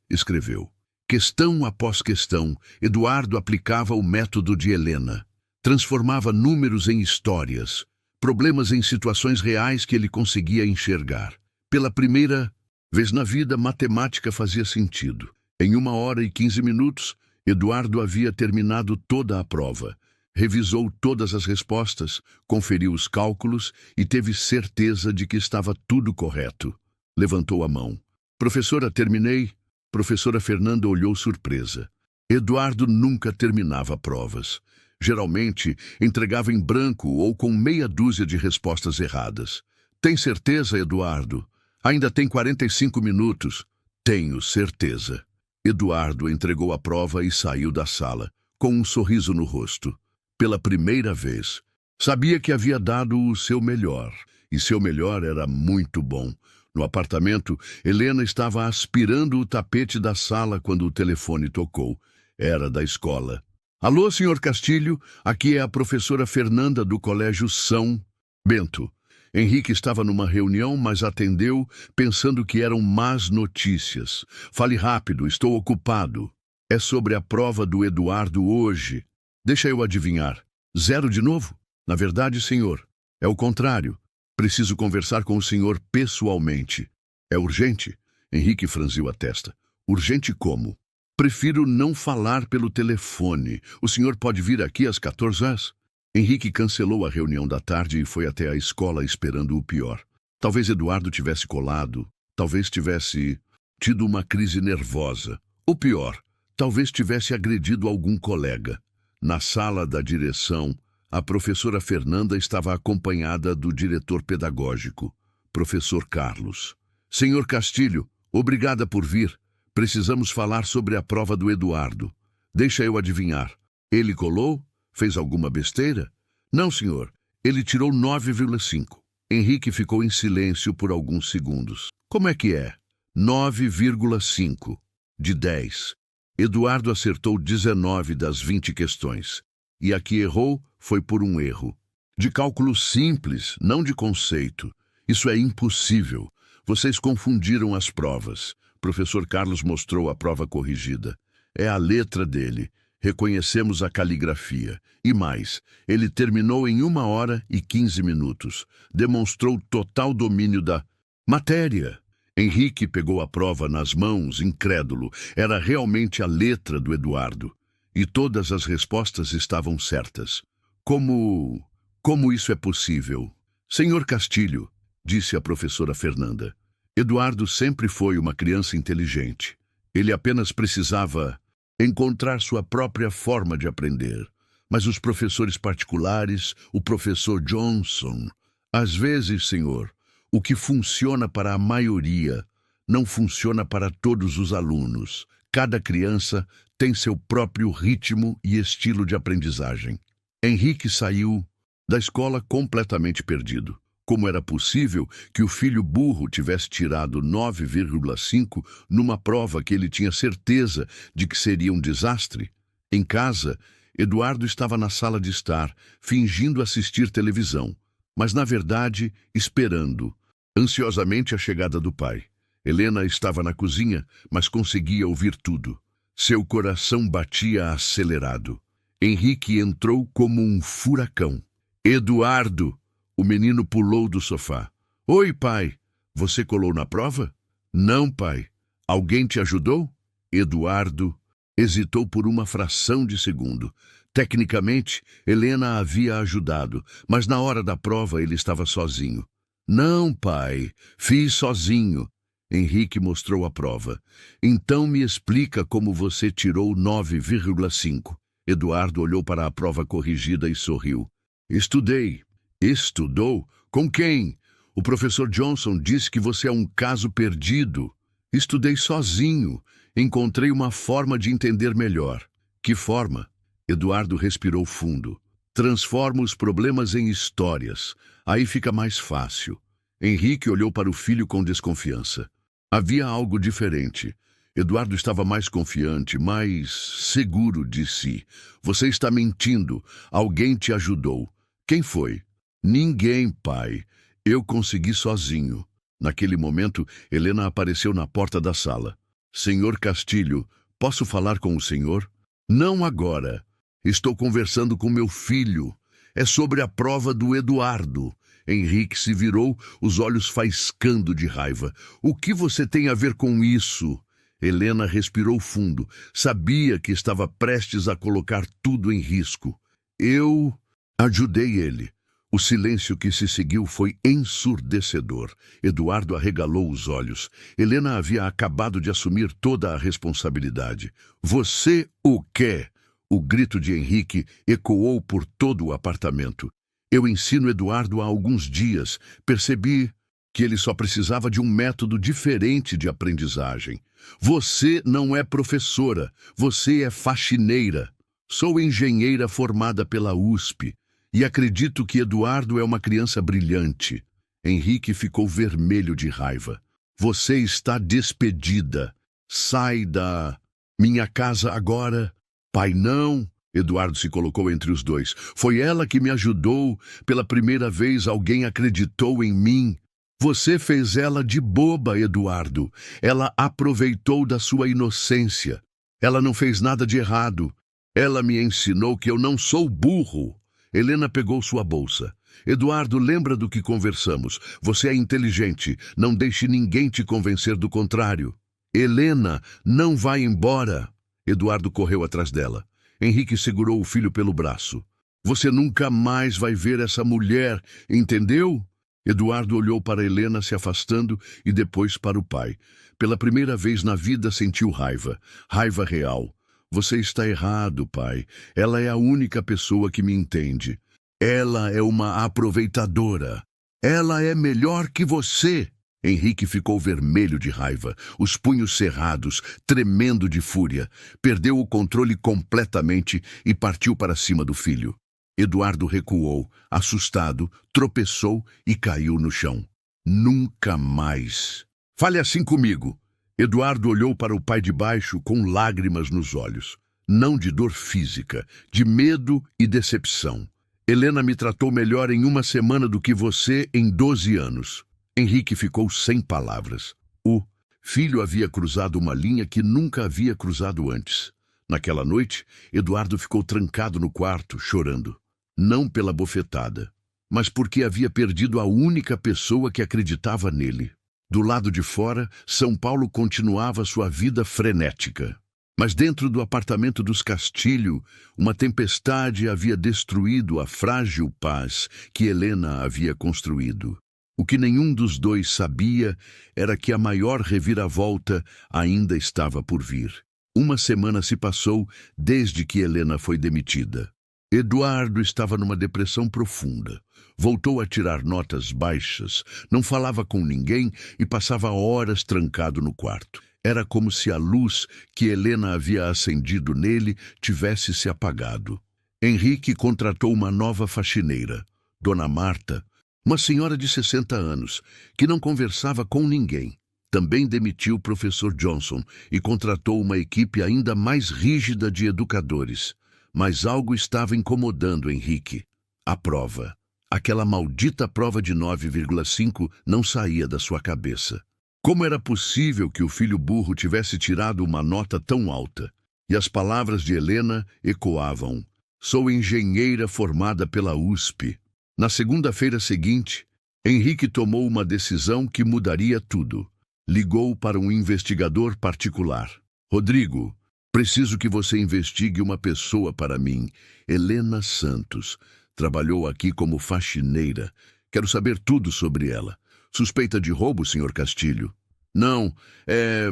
escreveu. Questão após questão, Eduardo aplicava o método de Helena. Transformava números em histórias, problemas em situações reais que ele conseguia enxergar. Pela primeira vez na vida, matemática fazia sentido. Em 1h15, Eduardo havia terminado toda a prova. Revisou todas as respostas, conferiu os cálculos e teve certeza de que estava tudo correto. Levantou a mão. Professora, terminei. Professora Fernanda olhou surpresa. Eduardo nunca terminava provas. Geralmente, entregava em branco ou com meia dúzia de respostas erradas. Tem certeza, Eduardo? Ainda tem 45 minutos. Tenho certeza. Eduardo entregou a prova e saiu da sala, com um sorriso no rosto. Pela primeira vez, sabia que havia dado o seu melhor, e seu melhor era muito bom. No apartamento, Helena estava aspirando o tapete da sala quando o telefone tocou. Era da escola. Alô, senhor Castilho, aqui é a professora Fernanda do Colégio São Bento. Henrique estava numa reunião, mas atendeu, pensando que eram más notícias. Fale rápido, estou ocupado. É sobre a prova do Eduardo hoje. Deixa eu adivinhar. 0 de novo? Na verdade, senhor, é o contrário. Preciso conversar com o senhor pessoalmente. É urgente? Henrique franziu a testa. Urgente como? Prefiro não falar pelo telefone. O senhor pode vir aqui às 14 horas? Henrique cancelou a reunião da tarde e foi até a escola esperando o pior. Talvez Eduardo tivesse colado. Talvez tivesse tido uma crise nervosa. O pior, talvez tivesse agredido algum colega. Na sala da direção, a professora Fernanda estava acompanhada do diretor pedagógico, professor Carlos. Senhor Castilho, obrigada por vir. Precisamos falar sobre a prova do Eduardo. Deixa eu adivinhar. Ele colou? Fez alguma besteira? Não, senhor. Ele tirou 9,5. Henrique ficou em silêncio por alguns segundos. Como é que é? 9,5 de 10. Eduardo acertou 19 das 20 questões. E a que errou foi por um erro. De cálculo simples, não de conceito. Isso é impossível. Vocês confundiram as provas. Professor Carlos mostrou a prova corrigida. É a letra dele. Reconhecemos a caligrafia. E mais, ele terminou em 1 hora e 15 minutos. Demonstrou total domínio da matéria. Henrique pegou a prova nas mãos, incrédulo. Era realmente a letra do Eduardo. E todas as respostas estavam certas. Como isso é possível? Senhor Castilho, disse a professora Fernanda. Eduardo sempre foi uma criança inteligente. Ele apenas precisava encontrar sua própria forma de aprender. Mas os professores particulares, o professor Johnson, às vezes, senhor, o que funciona para a maioria não funciona para todos os alunos. Cada criança tem seu próprio ritmo e estilo de aprendizagem. Henrique saiu da escola completamente perdido. Como era possível que o filho burro tivesse tirado 9,5 numa prova que ele tinha certeza de que seria um desastre? Em casa, Eduardo estava na sala de estar, fingindo assistir televisão, mas na verdade esperando ansiosamente a chegada do pai. Helena estava na cozinha, mas conseguia ouvir tudo. Seu coração batia acelerado. Henrique entrou como um furacão. Eduardo! O menino pulou do sofá. Oi, pai. Você colou na prova? Não, pai. Alguém te ajudou? Eduardo hesitou por uma fração de segundo. Tecnicamente, Helena havia ajudado, mas na hora da prova ele estava sozinho. Não, pai. Fiz sozinho. Henrique mostrou a prova. Então me explica como você tirou 9,5. Eduardo olhou para a prova corrigida e sorriu. Estudei. Estudou? Com quem? O professor Johnson disse que você é um caso perdido. Estudei sozinho. Encontrei uma forma de entender melhor. Que forma? Eduardo respirou fundo. Transforma os problemas em histórias. Aí fica mais fácil. Henrique olhou para o filho com desconfiança. Havia algo diferente. Eduardo estava mais confiante, mais seguro de si. Você está mentindo. Alguém te ajudou. Quem foi? Ninguém, pai. Eu consegui sozinho. Naquele momento, Helena apareceu na porta da sala. Senhor Castilho, posso falar com o senhor? Não agora. Estou conversando com meu filho. É sobre a prova do Eduardo. Henrique se virou, os olhos faiscando de raiva. O que você tem a ver com isso? Helena respirou fundo. Sabia que estava prestes a colocar tudo em risco. Eu ajudei ele. O silêncio que se seguiu foi ensurdecedor. Eduardo arregalou os olhos. Helena havia acabado de assumir toda a responsabilidade. Você o quê? O grito de Henrique ecoou por todo o apartamento. Eu ensino Eduardo há alguns dias. Percebi que ele só precisava de um método diferente de aprendizagem. Você não é professora, você é faxineira. Sou engenheira formada pela USP. E acredito que Eduardo é uma criança brilhante. Henrique ficou vermelho de raiva. Você está despedida. Sai da minha casa agora. Pai, não. Eduardo se colocou entre os dois. Foi ela que me ajudou. Pela primeira vez alguém acreditou em mim. Você fez ela de boba, Eduardo. Ela aproveitou da sua inocência. Ela não fez nada de errado. Ela me ensinou que eu não sou burro. Helena pegou sua bolsa. Eduardo, lembra do que conversamos. Você é inteligente. Não deixe ninguém te convencer do contrário. Helena, não vai embora. Eduardo correu atrás dela. Henrique segurou o filho pelo braço. Você nunca mais vai ver essa mulher, entendeu? Eduardo olhou para Helena se afastando e depois para o pai. Pela primeira vez na vida sentiu raiva. Raiva real. Você está errado, pai. Ela é a única pessoa que me entende. Ela é uma aproveitadora. Ela é melhor que você. Henrique ficou vermelho de raiva, os punhos cerrados, tremendo de fúria. Perdeu o controle completamente e partiu para cima do filho. Eduardo recuou, assustado, tropeçou e caiu no chão. Nunca mais. Fale assim comigo. Eduardo olhou para o pai de baixo com lágrimas nos olhos. Não de dor física, de medo e decepção. Helena me tratou melhor em uma semana do que você em 12 anos. Henrique ficou sem palavras. O filho havia cruzado uma linha que nunca havia cruzado antes. Naquela noite, Eduardo ficou trancado no quarto, chorando. Não pela bofetada, mas porque havia perdido a única pessoa que acreditava nele. Do lado de fora, São Paulo continuava sua vida frenética. Mas dentro do apartamento dos Castilho, uma tempestade havia destruído a frágil paz que Helena havia construído. O que nenhum dos dois sabia era que a maior reviravolta ainda estava por vir. Uma semana se passou desde que Helena foi demitida. Eduardo estava numa depressão profunda. Voltou a tirar notas baixas, não falava com ninguém e passava horas trancado no quarto. Era como se a luz que Helena havia acendido nele tivesse se apagado. Henrique contratou uma nova faxineira, Dona Marta, uma senhora de 60 anos, que não conversava com ninguém. Também demitiu o professor Johnson e contratou uma equipe ainda mais rígida de educadores. Mas algo estava incomodando Henrique. A prova. Aquela maldita prova de 9,5 não saía da sua cabeça. Como era possível que o filho burro tivesse tirado uma nota tão alta? E as palavras de Helena ecoavam. Sou engenheira formada pela USP. Na segunda-feira seguinte, Henrique tomou uma decisão que mudaria tudo. Ligou para um investigador particular. Rodrigo, preciso que você investigue uma pessoa para mim. Helena Santos. Trabalhou aqui como faxineira. Quero saber tudo sobre ela. Suspeita de roubo, senhor Castilho? Não, é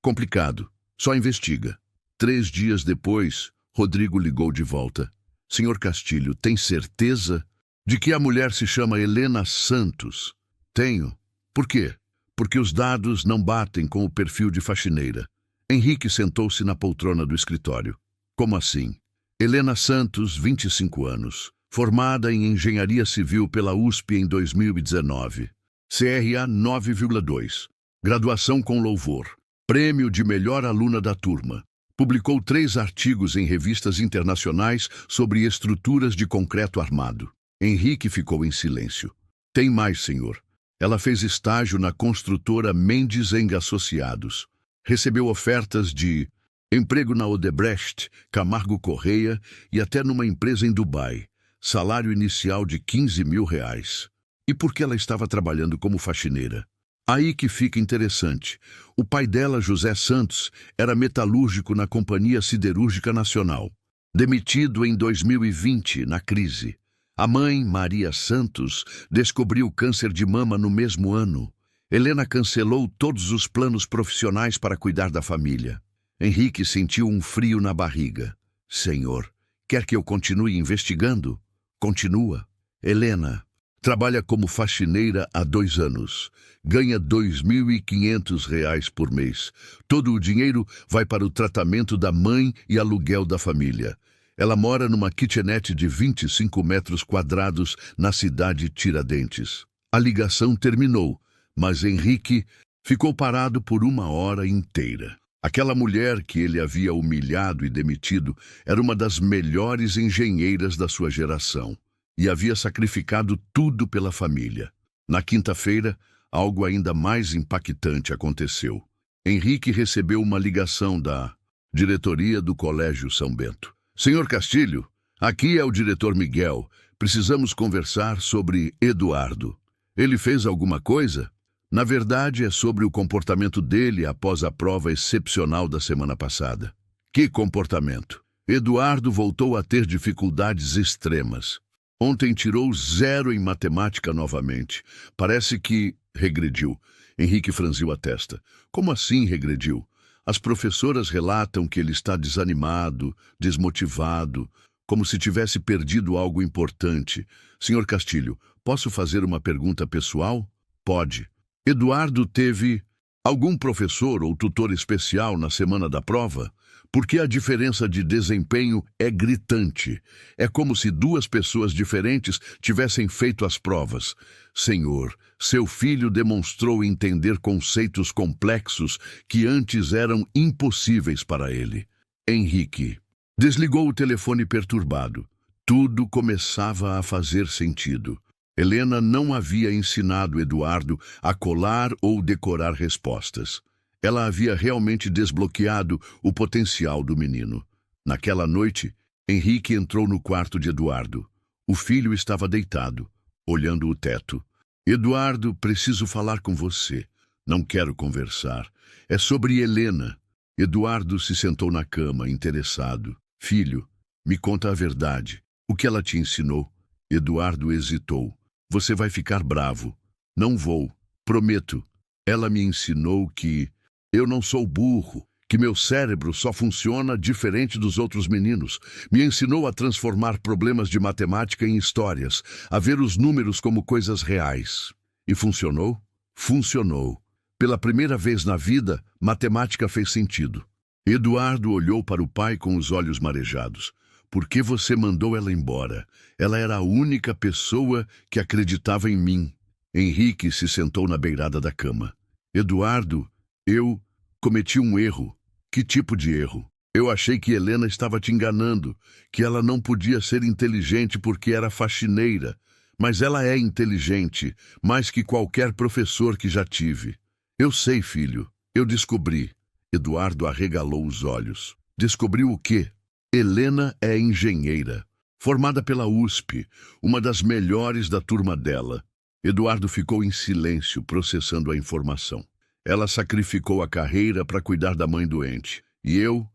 complicado. Só investiga. 3 dias depois, Rodrigo ligou de volta. Senhor Castilho, tem certeza de que a mulher se chama Helena Santos? Tenho. Por quê? Porque os dados não batem com o perfil de faxineira. Henrique sentou-se na poltrona do escritório. Como assim? Helena Santos, 25 anos. Formada em Engenharia Civil pela USP em 2019. CRA 9,2. Graduação com louvor. Prêmio de melhor aluna da turma. Publicou 3 artigos em revistas internacionais sobre estruturas de concreto armado. Henrique ficou em silêncio. Tem mais, senhor. Ela fez estágio na construtora Mendes Eng Associados. Recebeu ofertas de emprego na Odebrecht, Camargo Correia e até numa empresa em Dubai. Salário inicial de R$ 15.000. E por que ela estava trabalhando como faxineira? Aí que fica interessante. O pai dela, José Santos, era metalúrgico na Companhia Siderúrgica Nacional. Demitido em 2020, na crise. A mãe, Maria Santos, descobriu câncer de mama no mesmo ano. Helena cancelou todos os planos profissionais para cuidar da família. Henrique sentiu um frio na barriga. Senhor, quer que eu continue investigando? Continua. Helena trabalha como faxineira há 2 anos. Ganha R$ 2.500 por mês. Todo o dinheiro vai para o tratamento da mãe e aluguel da família. Ela mora numa kitnet de 25 metros quadrados na cidade Tiradentes. A ligação terminou, mas Henrique ficou parado por 1 hora inteira. Aquela mulher que ele havia humilhado e demitido era uma das melhores engenheiras da sua geração e havia sacrificado tudo pela família. Na quinta-feira, algo ainda mais impactante aconteceu. Henrique recebeu uma ligação da Diretoria do Colégio São Bento. Senhor Castilho, aqui é o diretor Miguel. Precisamos conversar sobre Eduardo. Ele fez alguma coisa? Na verdade, é sobre o comportamento dele após a prova excepcional da semana passada. Que comportamento? Eduardo voltou a ter dificuldades extremas. Ontem tirou 0 em matemática novamente. Parece que regrediu. Henrique franziu a testa. Como assim regrediu? As professoras relatam que ele está desanimado, desmotivado, como se tivesse perdido algo importante. Senhor Castilho, posso fazer uma pergunta pessoal? Pode. Eduardo teve algum professor ou tutor especial na semana da prova? Porque a diferença de desempenho é gritante. É como se 2 pessoas diferentes tivessem feito as provas. Senhor, seu filho demonstrou entender conceitos complexos que antes eram impossíveis para ele. Henrique desligou o telefone perturbado. Tudo começava a fazer sentido. Helena não havia ensinado Eduardo a colar ou decorar respostas. Ela havia realmente desbloqueado o potencial do menino. Naquela noite, Henrique entrou no quarto de Eduardo. O filho estava deitado, olhando o teto. Eduardo, preciso falar com você. Não quero conversar. É sobre Helena. Eduardo se sentou na cama, interessado. Filho, me conta a verdade. O que ela te ensinou? Eduardo hesitou. Você vai ficar bravo. Não vou. Prometo. Ela me ensinou que eu não sou burro, que meu cérebro só funciona diferente dos outros meninos. Me ensinou a transformar problemas de matemática em histórias, a ver os números como coisas reais. E funcionou? Funcionou. Pela primeira vez na vida, matemática fez sentido. Eduardo olhou para o pai com os olhos marejados. Por que você mandou ela embora? Ela era a única pessoa que acreditava em mim. Henrique se sentou na beirada da cama. Eduardo, eu cometi um erro. Que tipo de erro? Eu achei que Helena estava te enganando, que ela não podia ser inteligente porque era faxineira. Mas ela é inteligente, mais que qualquer professor que já tive. Eu sei, filho. Eu descobri. Eduardo arregalou os olhos. Descobriu o quê? Helena é engenheira, formada pela USP, uma das melhores da turma dela. Eduardo ficou em silêncio, processando a informação. Ela sacrificou a carreira para cuidar da mãe doente. E eu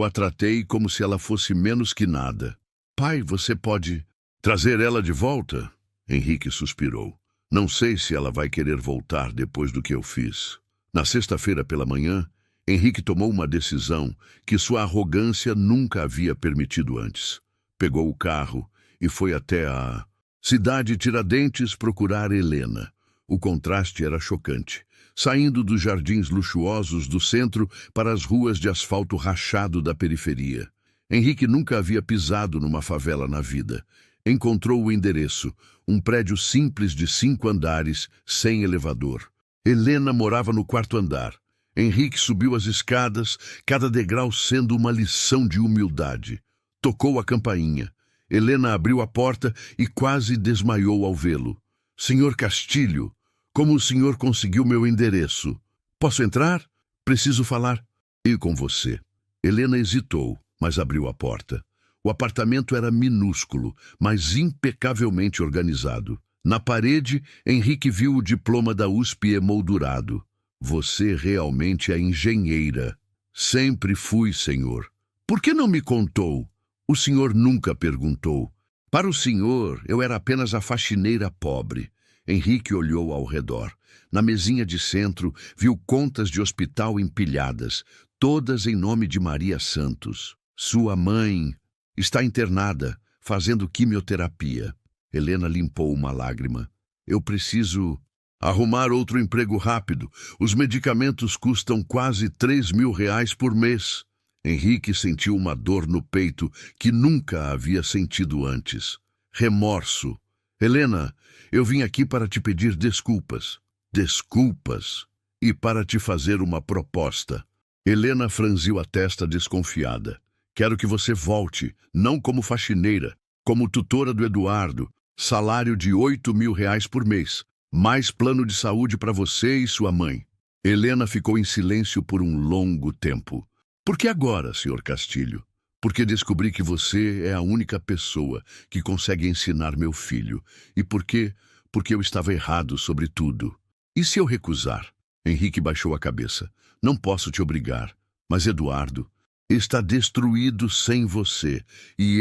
a tratei como se ela fosse menos que nada. Pai, você pode trazer ela de volta? Henrique suspirou. Não sei se ela vai querer voltar depois do que eu fiz. Na sexta-feira pela manhã, Henrique tomou uma decisão que sua arrogância nunca havia permitido antes. Pegou o carro e foi até a cidade Tiradentes procurar Helena. O contraste era chocante. Saindo dos jardins luxuosos do centro para as ruas de asfalto rachado da periferia. Henrique nunca havia pisado numa favela na vida. Encontrou o endereço, um prédio simples de 5 andares, sem elevador. Helena morava no 4º andar. Henrique subiu as escadas, cada degrau sendo uma lição de humildade. Tocou a campainha. Helena abriu a porta e quase desmaiou ao vê-lo. Senhor Castilho, como o senhor conseguiu meu endereço? Posso entrar? Preciso falar. E com você. Helena hesitou, mas abriu a porta. O apartamento era minúsculo, mas impecavelmente organizado. Na parede, Henrique viu o diploma da USP emoldurado. Você realmente é engenheira. Sempre fui, senhor. Por que não me contou? O senhor nunca perguntou. Para o senhor, eu era apenas a faxineira pobre. Henrique olhou ao redor. Na mesinha de centro, viu contas de hospital empilhadas, todas em nome de Maria Santos. Sua mãe está internada, fazendo quimioterapia. Helena limpou uma lágrima. Eu preciso arrumar outro emprego rápido. Os medicamentos custam quase 3.000 reais por mês. Henrique sentiu uma dor no peito que nunca havia sentido antes. Remorso. Helena, eu vim aqui para te pedir desculpas. Desculpas? E para te fazer uma proposta. Helena franziu a testa desconfiada. Quero que você volte, não como faxineira, como tutora do Eduardo. Salário de 8.000 reais por mês. Mais plano de saúde para você e sua mãe. Helena ficou em silêncio por um longo tempo. Por que agora, Sr. Castilho? Porque descobri que você é a única pessoa que consegue ensinar meu filho. E por quê? Porque eu estava errado sobre tudo. E se eu recusar? Henrique baixou a cabeça. Não posso te obrigar. Mas Eduardo está destruído sem você. E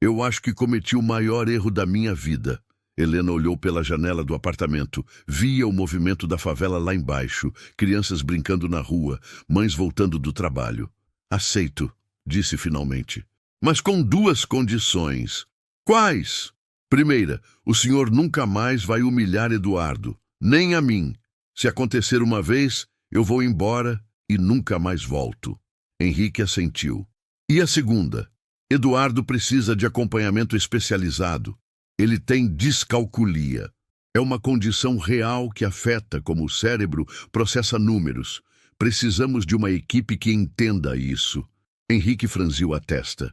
eu acho que cometi o maior erro da minha vida. Helena olhou pela janela do apartamento. Via o movimento da favela lá embaixo, crianças brincando na rua, mães voltando do trabalho. Aceito, disse finalmente. Mas com duas condições. Quais? Primeira, o senhor nunca mais vai humilhar Eduardo, nem a mim. Se acontecer uma vez, eu vou embora e nunca mais volto. Henrique assentiu. E a segunda? Eduardo precisa de acompanhamento especializado. Ele tem descalculia. É uma condição real que afeta como o cérebro processa números. Precisamos de uma equipe que entenda isso. Henrique franziu a testa.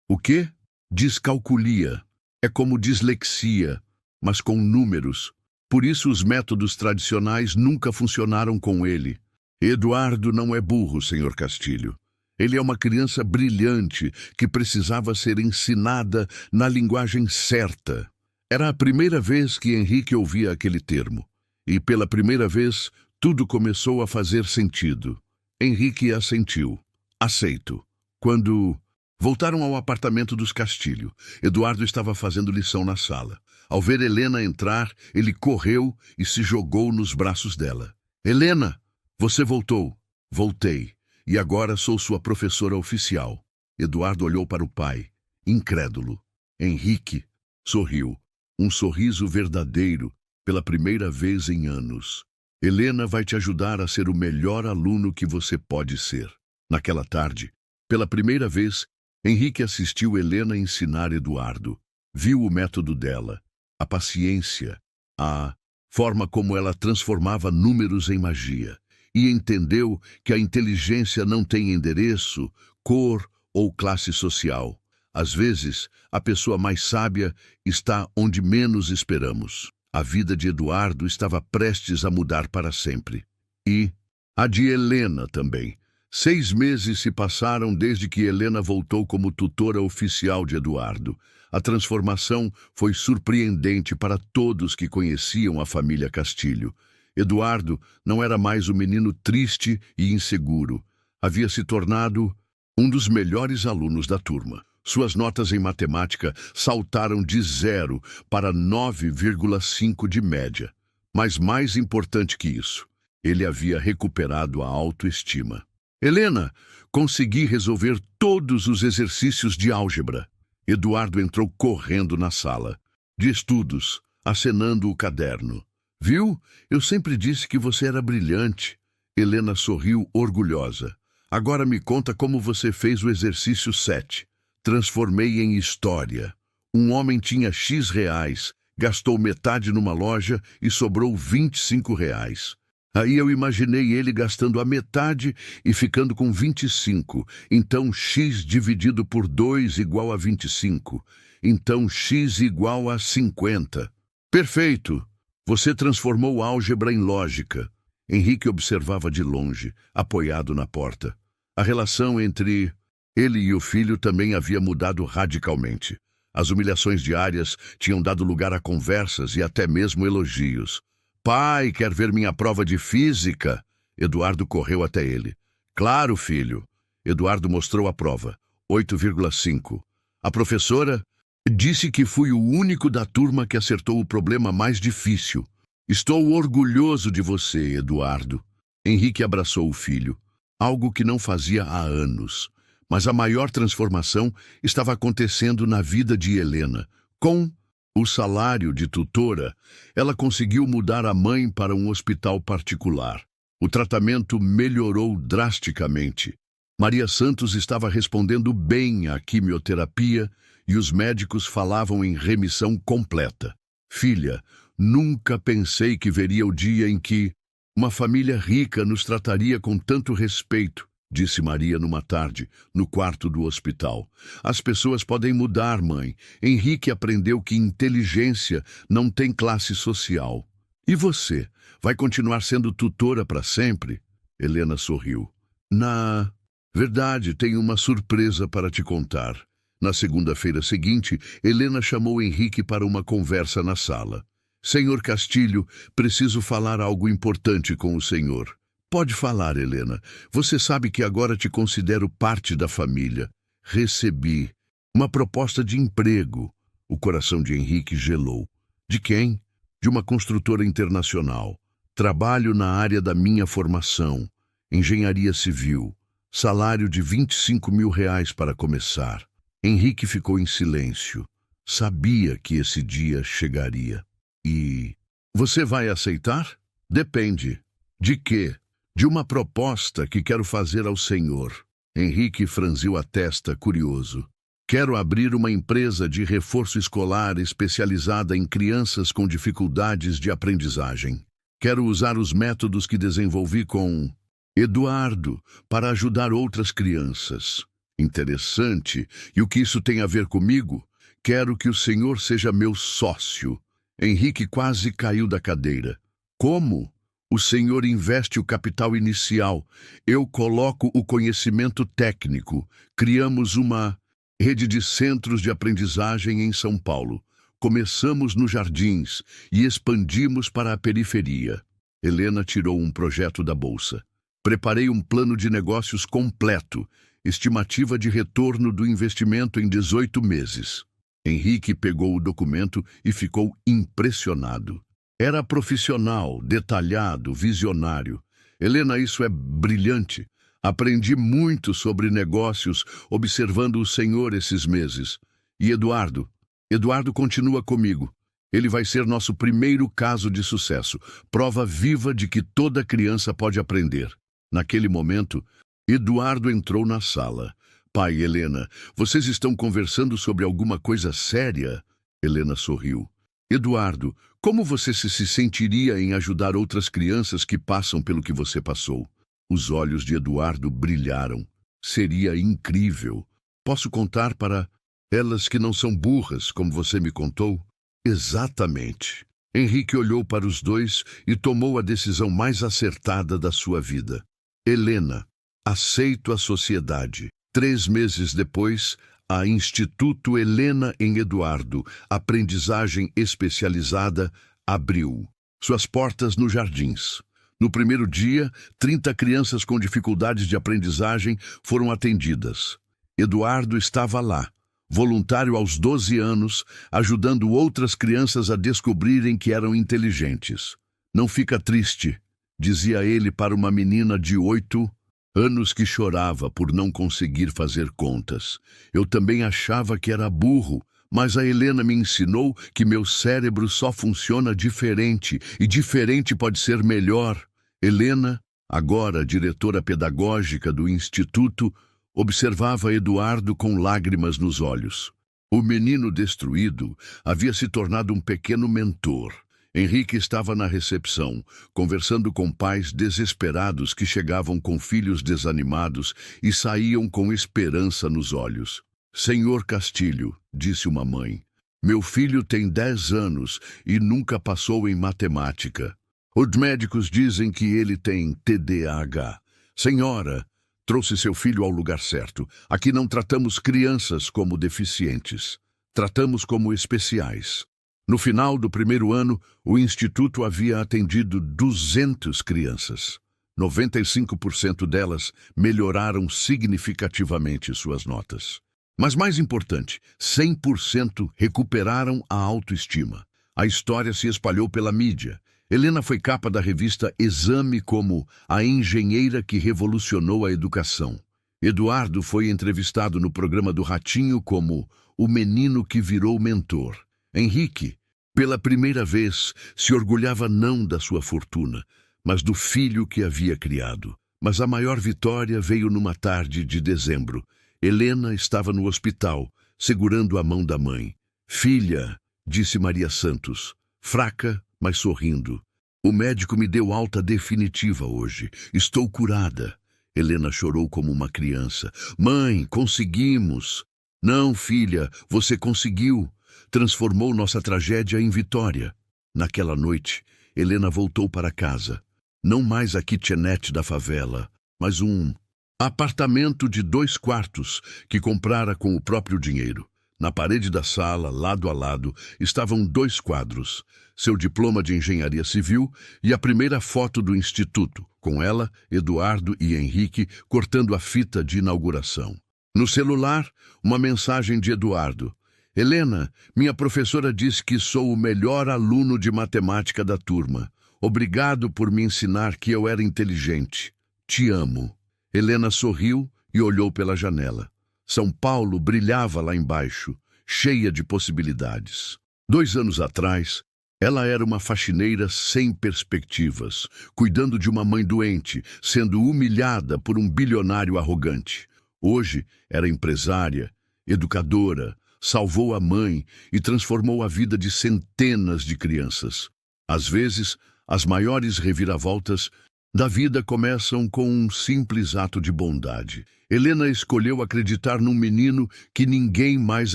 O quê? Descalculia. É como dislexia, mas com números. Por isso os métodos tradicionais nunca funcionaram com ele. Eduardo não é burro, Sr. Castilho. Ele é uma criança brilhante que precisava ser ensinada na linguagem certa. Era a primeira vez que Henrique ouvia aquele termo. E pela primeira vez, tudo começou a fazer sentido. Henrique assentiu. Aceito. Quando voltaram ao apartamento dos Castilho, Eduardo estava fazendo lição na sala. Ao ver Helena entrar, ele correu e se jogou nos braços dela. Helena, você voltou. Voltei. E agora sou sua professora oficial. Eduardo olhou para o pai, incrédulo. Henrique sorriu. Um sorriso verdadeiro, pela primeira vez em anos. Helena vai te ajudar a ser o melhor aluno que você pode ser. Naquela tarde, pela primeira vez, Henrique assistiu Helena ensinar Eduardo. Viu o método dela, a paciência, a forma como ela transformava números em magia. E entendeu que a inteligência não tem endereço, cor ou classe social. Às vezes, a pessoa mais sábia está onde menos esperamos. A vida de Eduardo estava prestes a mudar para sempre. E a de Helena também. 6 meses se passaram desde que Helena voltou como tutora oficial de Eduardo. A transformação foi surpreendente para todos que conheciam a família Castilho. Eduardo não era mais o menino triste e inseguro. Havia se tornado um dos melhores alunos da turma. Suas notas em matemática saltaram de 0 para 9,5 de média. Mas mais importante que isso, ele havia recuperado a autoestima. Helena, consegui resolver todos os exercícios de álgebra. Eduardo entrou correndo na sala de estudos, acenando o caderno. Viu? Eu sempre disse que você era brilhante. Helena sorriu orgulhosa. Agora me conta como você fez o exercício 7. Transformei em história. Um homem tinha X reais, gastou metade numa loja e sobrou 25 reais. Aí eu imaginei ele gastando a metade e ficando com 25. Então X dividido por 2 igual a 25. Então X igual a 50. Perfeito! Você transformou álgebra em lógica. Henrique observava de longe, apoiado na porta. A relação entre ele e o filho também havia mudado radicalmente. As humilhações diárias tinham dado lugar a conversas e até mesmo elogios. Pai, quer ver minha prova de física? Eduardo correu até ele. Claro, filho. Eduardo mostrou a prova. 8,5. A professora disse que fui o único da turma que acertou o problema mais difícil. Estou orgulhoso de você, Eduardo. Henrique abraçou o filho, algo que não fazia há anos. Mas a maior transformação estava acontecendo na vida de Helena. Com o salário de tutora, ela conseguiu mudar a mãe para um hospital particular. O tratamento melhorou drasticamente. Maria Santos estava respondendo bem à quimioterapia e os médicos falavam em remissão completa. Filha, nunca pensei que veria o dia em que uma família rica nos trataria com tanto respeito, disse Maria numa tarde, no quarto do hospital. As pessoas podem mudar, mãe. Henrique aprendeu que inteligência não tem classe social. E você, vai continuar sendo tutora para sempre? Helena sorriu. Na verdade, tenho uma surpresa para te contar. Na segunda-feira seguinte, Helena chamou Henrique para uma conversa na sala. Senhor Castilho, preciso falar algo importante com o senhor. Pode falar, Helena. Você sabe que agora te considero parte da família. Recebi uma proposta de emprego. O coração de Henrique gelou. De quem? De uma construtora internacional. Trabalho na área da minha formação. Engenharia civil. Salário de R$ 25.000 para começar. Henrique ficou em silêncio. Sabia que esse dia chegaria. E você vai aceitar? Depende. De quê? De uma proposta que quero fazer ao senhor. Henrique franziu a testa, curioso. Quero abrir uma empresa de reforço escolar especializada em crianças com dificuldades de aprendizagem. Quero usar os métodos que desenvolvi com Eduardo para ajudar outras crianças. Interessante. E o que isso tem a ver comigo? Quero que o senhor seja meu sócio. Henrique quase caiu da cadeira. Como? O senhor investe o capital inicial. Eu coloco o conhecimento técnico. Criamos uma rede de centros de aprendizagem em São Paulo. Começamos nos Jardins e expandimos para a periferia. Helena tirou um projeto da bolsa. Preparei um plano de negócios completo. Estimativa de retorno do investimento em 18 meses. Henrique pegou o documento e ficou impressionado. Era profissional, detalhado, visionário. Helena, isso é brilhante. Aprendi muito sobre negócios observando o senhor esses meses. E Eduardo? Eduardo continua comigo. Ele vai ser nosso primeiro caso de sucesso. Prova viva de que toda criança pode aprender. Naquele momento, Eduardo entrou na sala. Pai, Helena, vocês estão conversando sobre alguma coisa séria? Helena sorriu. Eduardo, como você se sentiria em ajudar outras crianças que passam pelo que você passou? Os olhos de Eduardo brilharam. Seria incrível. Posso contar para elas que não são burras, como você me contou? Exatamente. Henrique olhou para os dois e tomou a decisão mais acertada da sua vida. Helena, aceito a sociedade. 3 meses depois, a Instituto Helena em Eduardo, aprendizagem especializada, abriu suas portas nos Jardins. No primeiro dia, 30 crianças com dificuldades de aprendizagem foram atendidas. Eduardo estava lá, voluntário aos 12 anos, ajudando outras crianças a descobrirem que eram inteligentes. Não fica triste, dizia ele para uma menina de 8 anos que chorava por não conseguir fazer contas. Eu também achava que era burro, mas a Helena me ensinou que meu cérebro só funciona diferente, e diferente pode ser melhor. Helena, agora diretora pedagógica do Instituto, observava Eduardo com lágrimas nos olhos. O menino destruído havia se tornado um pequeno mentor. Henrique estava na recepção, conversando com pais desesperados que chegavam com filhos desanimados e saíam com esperança nos olhos. Senhor Castilho, disse uma mãe, meu filho tem 10 anos e nunca passou em matemática. Os médicos dizem que ele tem TDAH. Senhora, trouxe seu filho ao lugar certo. Aqui não tratamos crianças como deficientes. Tratamos como especiais. No final do primeiro ano, o Instituto havia atendido 200 crianças. 95% delas melhoraram significativamente suas notas. Mas mais importante, 100% recuperaram a autoestima. A história se espalhou pela mídia. Helena foi capa da revista Exame como a engenheira que revolucionou a educação. Eduardo foi entrevistado no programa do Ratinho como o menino que virou mentor. Henrique, pela primeira vez, se orgulhava não da sua fortuna, mas do filho que havia criado. Mas a maior vitória veio numa tarde de dezembro. Helena estava no hospital, segurando a mão da mãe. Filha, disse Maria Santos, fraca, mas sorrindo. O médico me deu alta definitiva hoje. Estou curada. Helena chorou como uma criança. Mãe, conseguimos. Não, filha, você conseguiu. Transformou nossa tragédia em vitória. Naquela noite, Helena voltou para casa. Não mais a kitchenette da favela, mas um Apartamento de 2 quartos que comprara com o próprio dinheiro. Na parede da sala, lado a lado, estavam 2 quadros. Seu diploma de engenharia civil e a primeira foto do instituto, com ela, Eduardo e Henrique cortando a fita de inauguração. No celular, uma mensagem de Eduardo. Helena, minha professora disse que sou o melhor aluno de matemática da turma. Obrigado por me ensinar que eu era inteligente. Te amo. Helena sorriu e olhou pela janela. São Paulo brilhava lá embaixo, cheia de possibilidades. 2 anos atrás, ela era uma faxineira sem perspectivas, cuidando de uma mãe doente, sendo humilhada por um bilionário arrogante. Hoje, era empresária, educadora, salvou a mãe e transformou a vida de centenas de crianças. Às vezes, as maiores reviravoltas da vida começam com um simples ato de bondade. Helena escolheu acreditar num menino que ninguém mais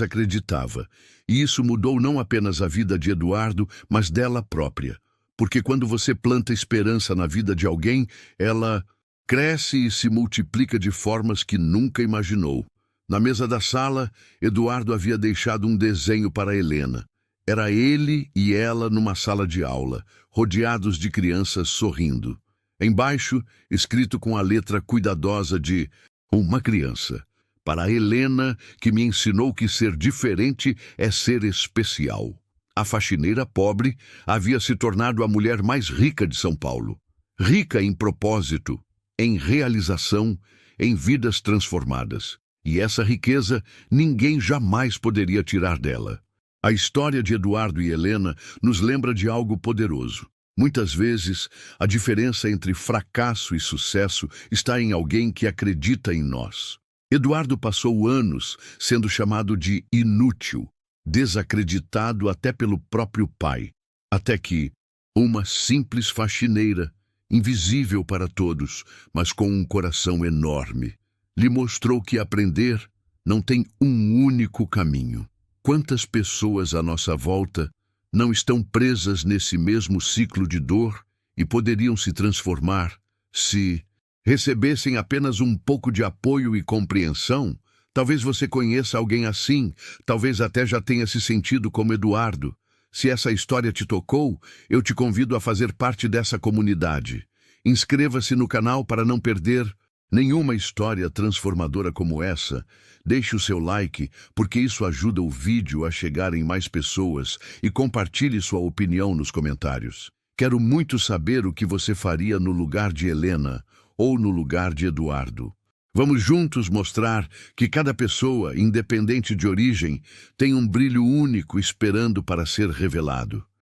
acreditava. E isso mudou não apenas a vida de Eduardo, mas dela própria. Porque quando você planta esperança na vida de alguém, ela cresce e se multiplica de formas que nunca imaginou. Na mesa da sala, Eduardo havia deixado um desenho para Helena. Era ele e ela numa sala de aula, rodeados de crianças sorrindo. Embaixo, escrito com a letra cuidadosa de uma criança. Para Helena, que me ensinou que ser diferente é ser especial. A faxineira pobre havia se tornado a mulher mais rica de São Paulo. Rica em propósito, em realização, em vidas transformadas. E essa riqueza ninguém jamais poderia tirar dela. A história de Eduardo e Helena nos lembra de algo poderoso. Muitas vezes, a diferença entre fracasso e sucesso está em alguém que acredita em nós. Eduardo passou anos sendo chamado de inútil, desacreditado até pelo próprio pai, até que uma simples faxineira, invisível para todos, mas com um coração enorme, lhe mostrou que aprender não tem um único caminho. Quantas pessoas à nossa volta não estão presas nesse mesmo ciclo de dor e poderiam se transformar se recebessem apenas um pouco de apoio e compreensão? Talvez você conheça alguém assim, talvez até já tenha se sentido como Eduardo. Se essa história te tocou, eu te convido a fazer parte dessa comunidade. Inscreva-se no canal para não perder nenhuma história transformadora como essa. Deixe o seu like, porque isso ajuda o vídeo a chegar em mais pessoas, e compartilhe sua opinião nos comentários. Quero muito saber o que você faria no lugar de Helena ou no lugar de Eduardo. Vamos juntos mostrar que cada pessoa, independente de origem, tem um brilho único esperando para ser revelado.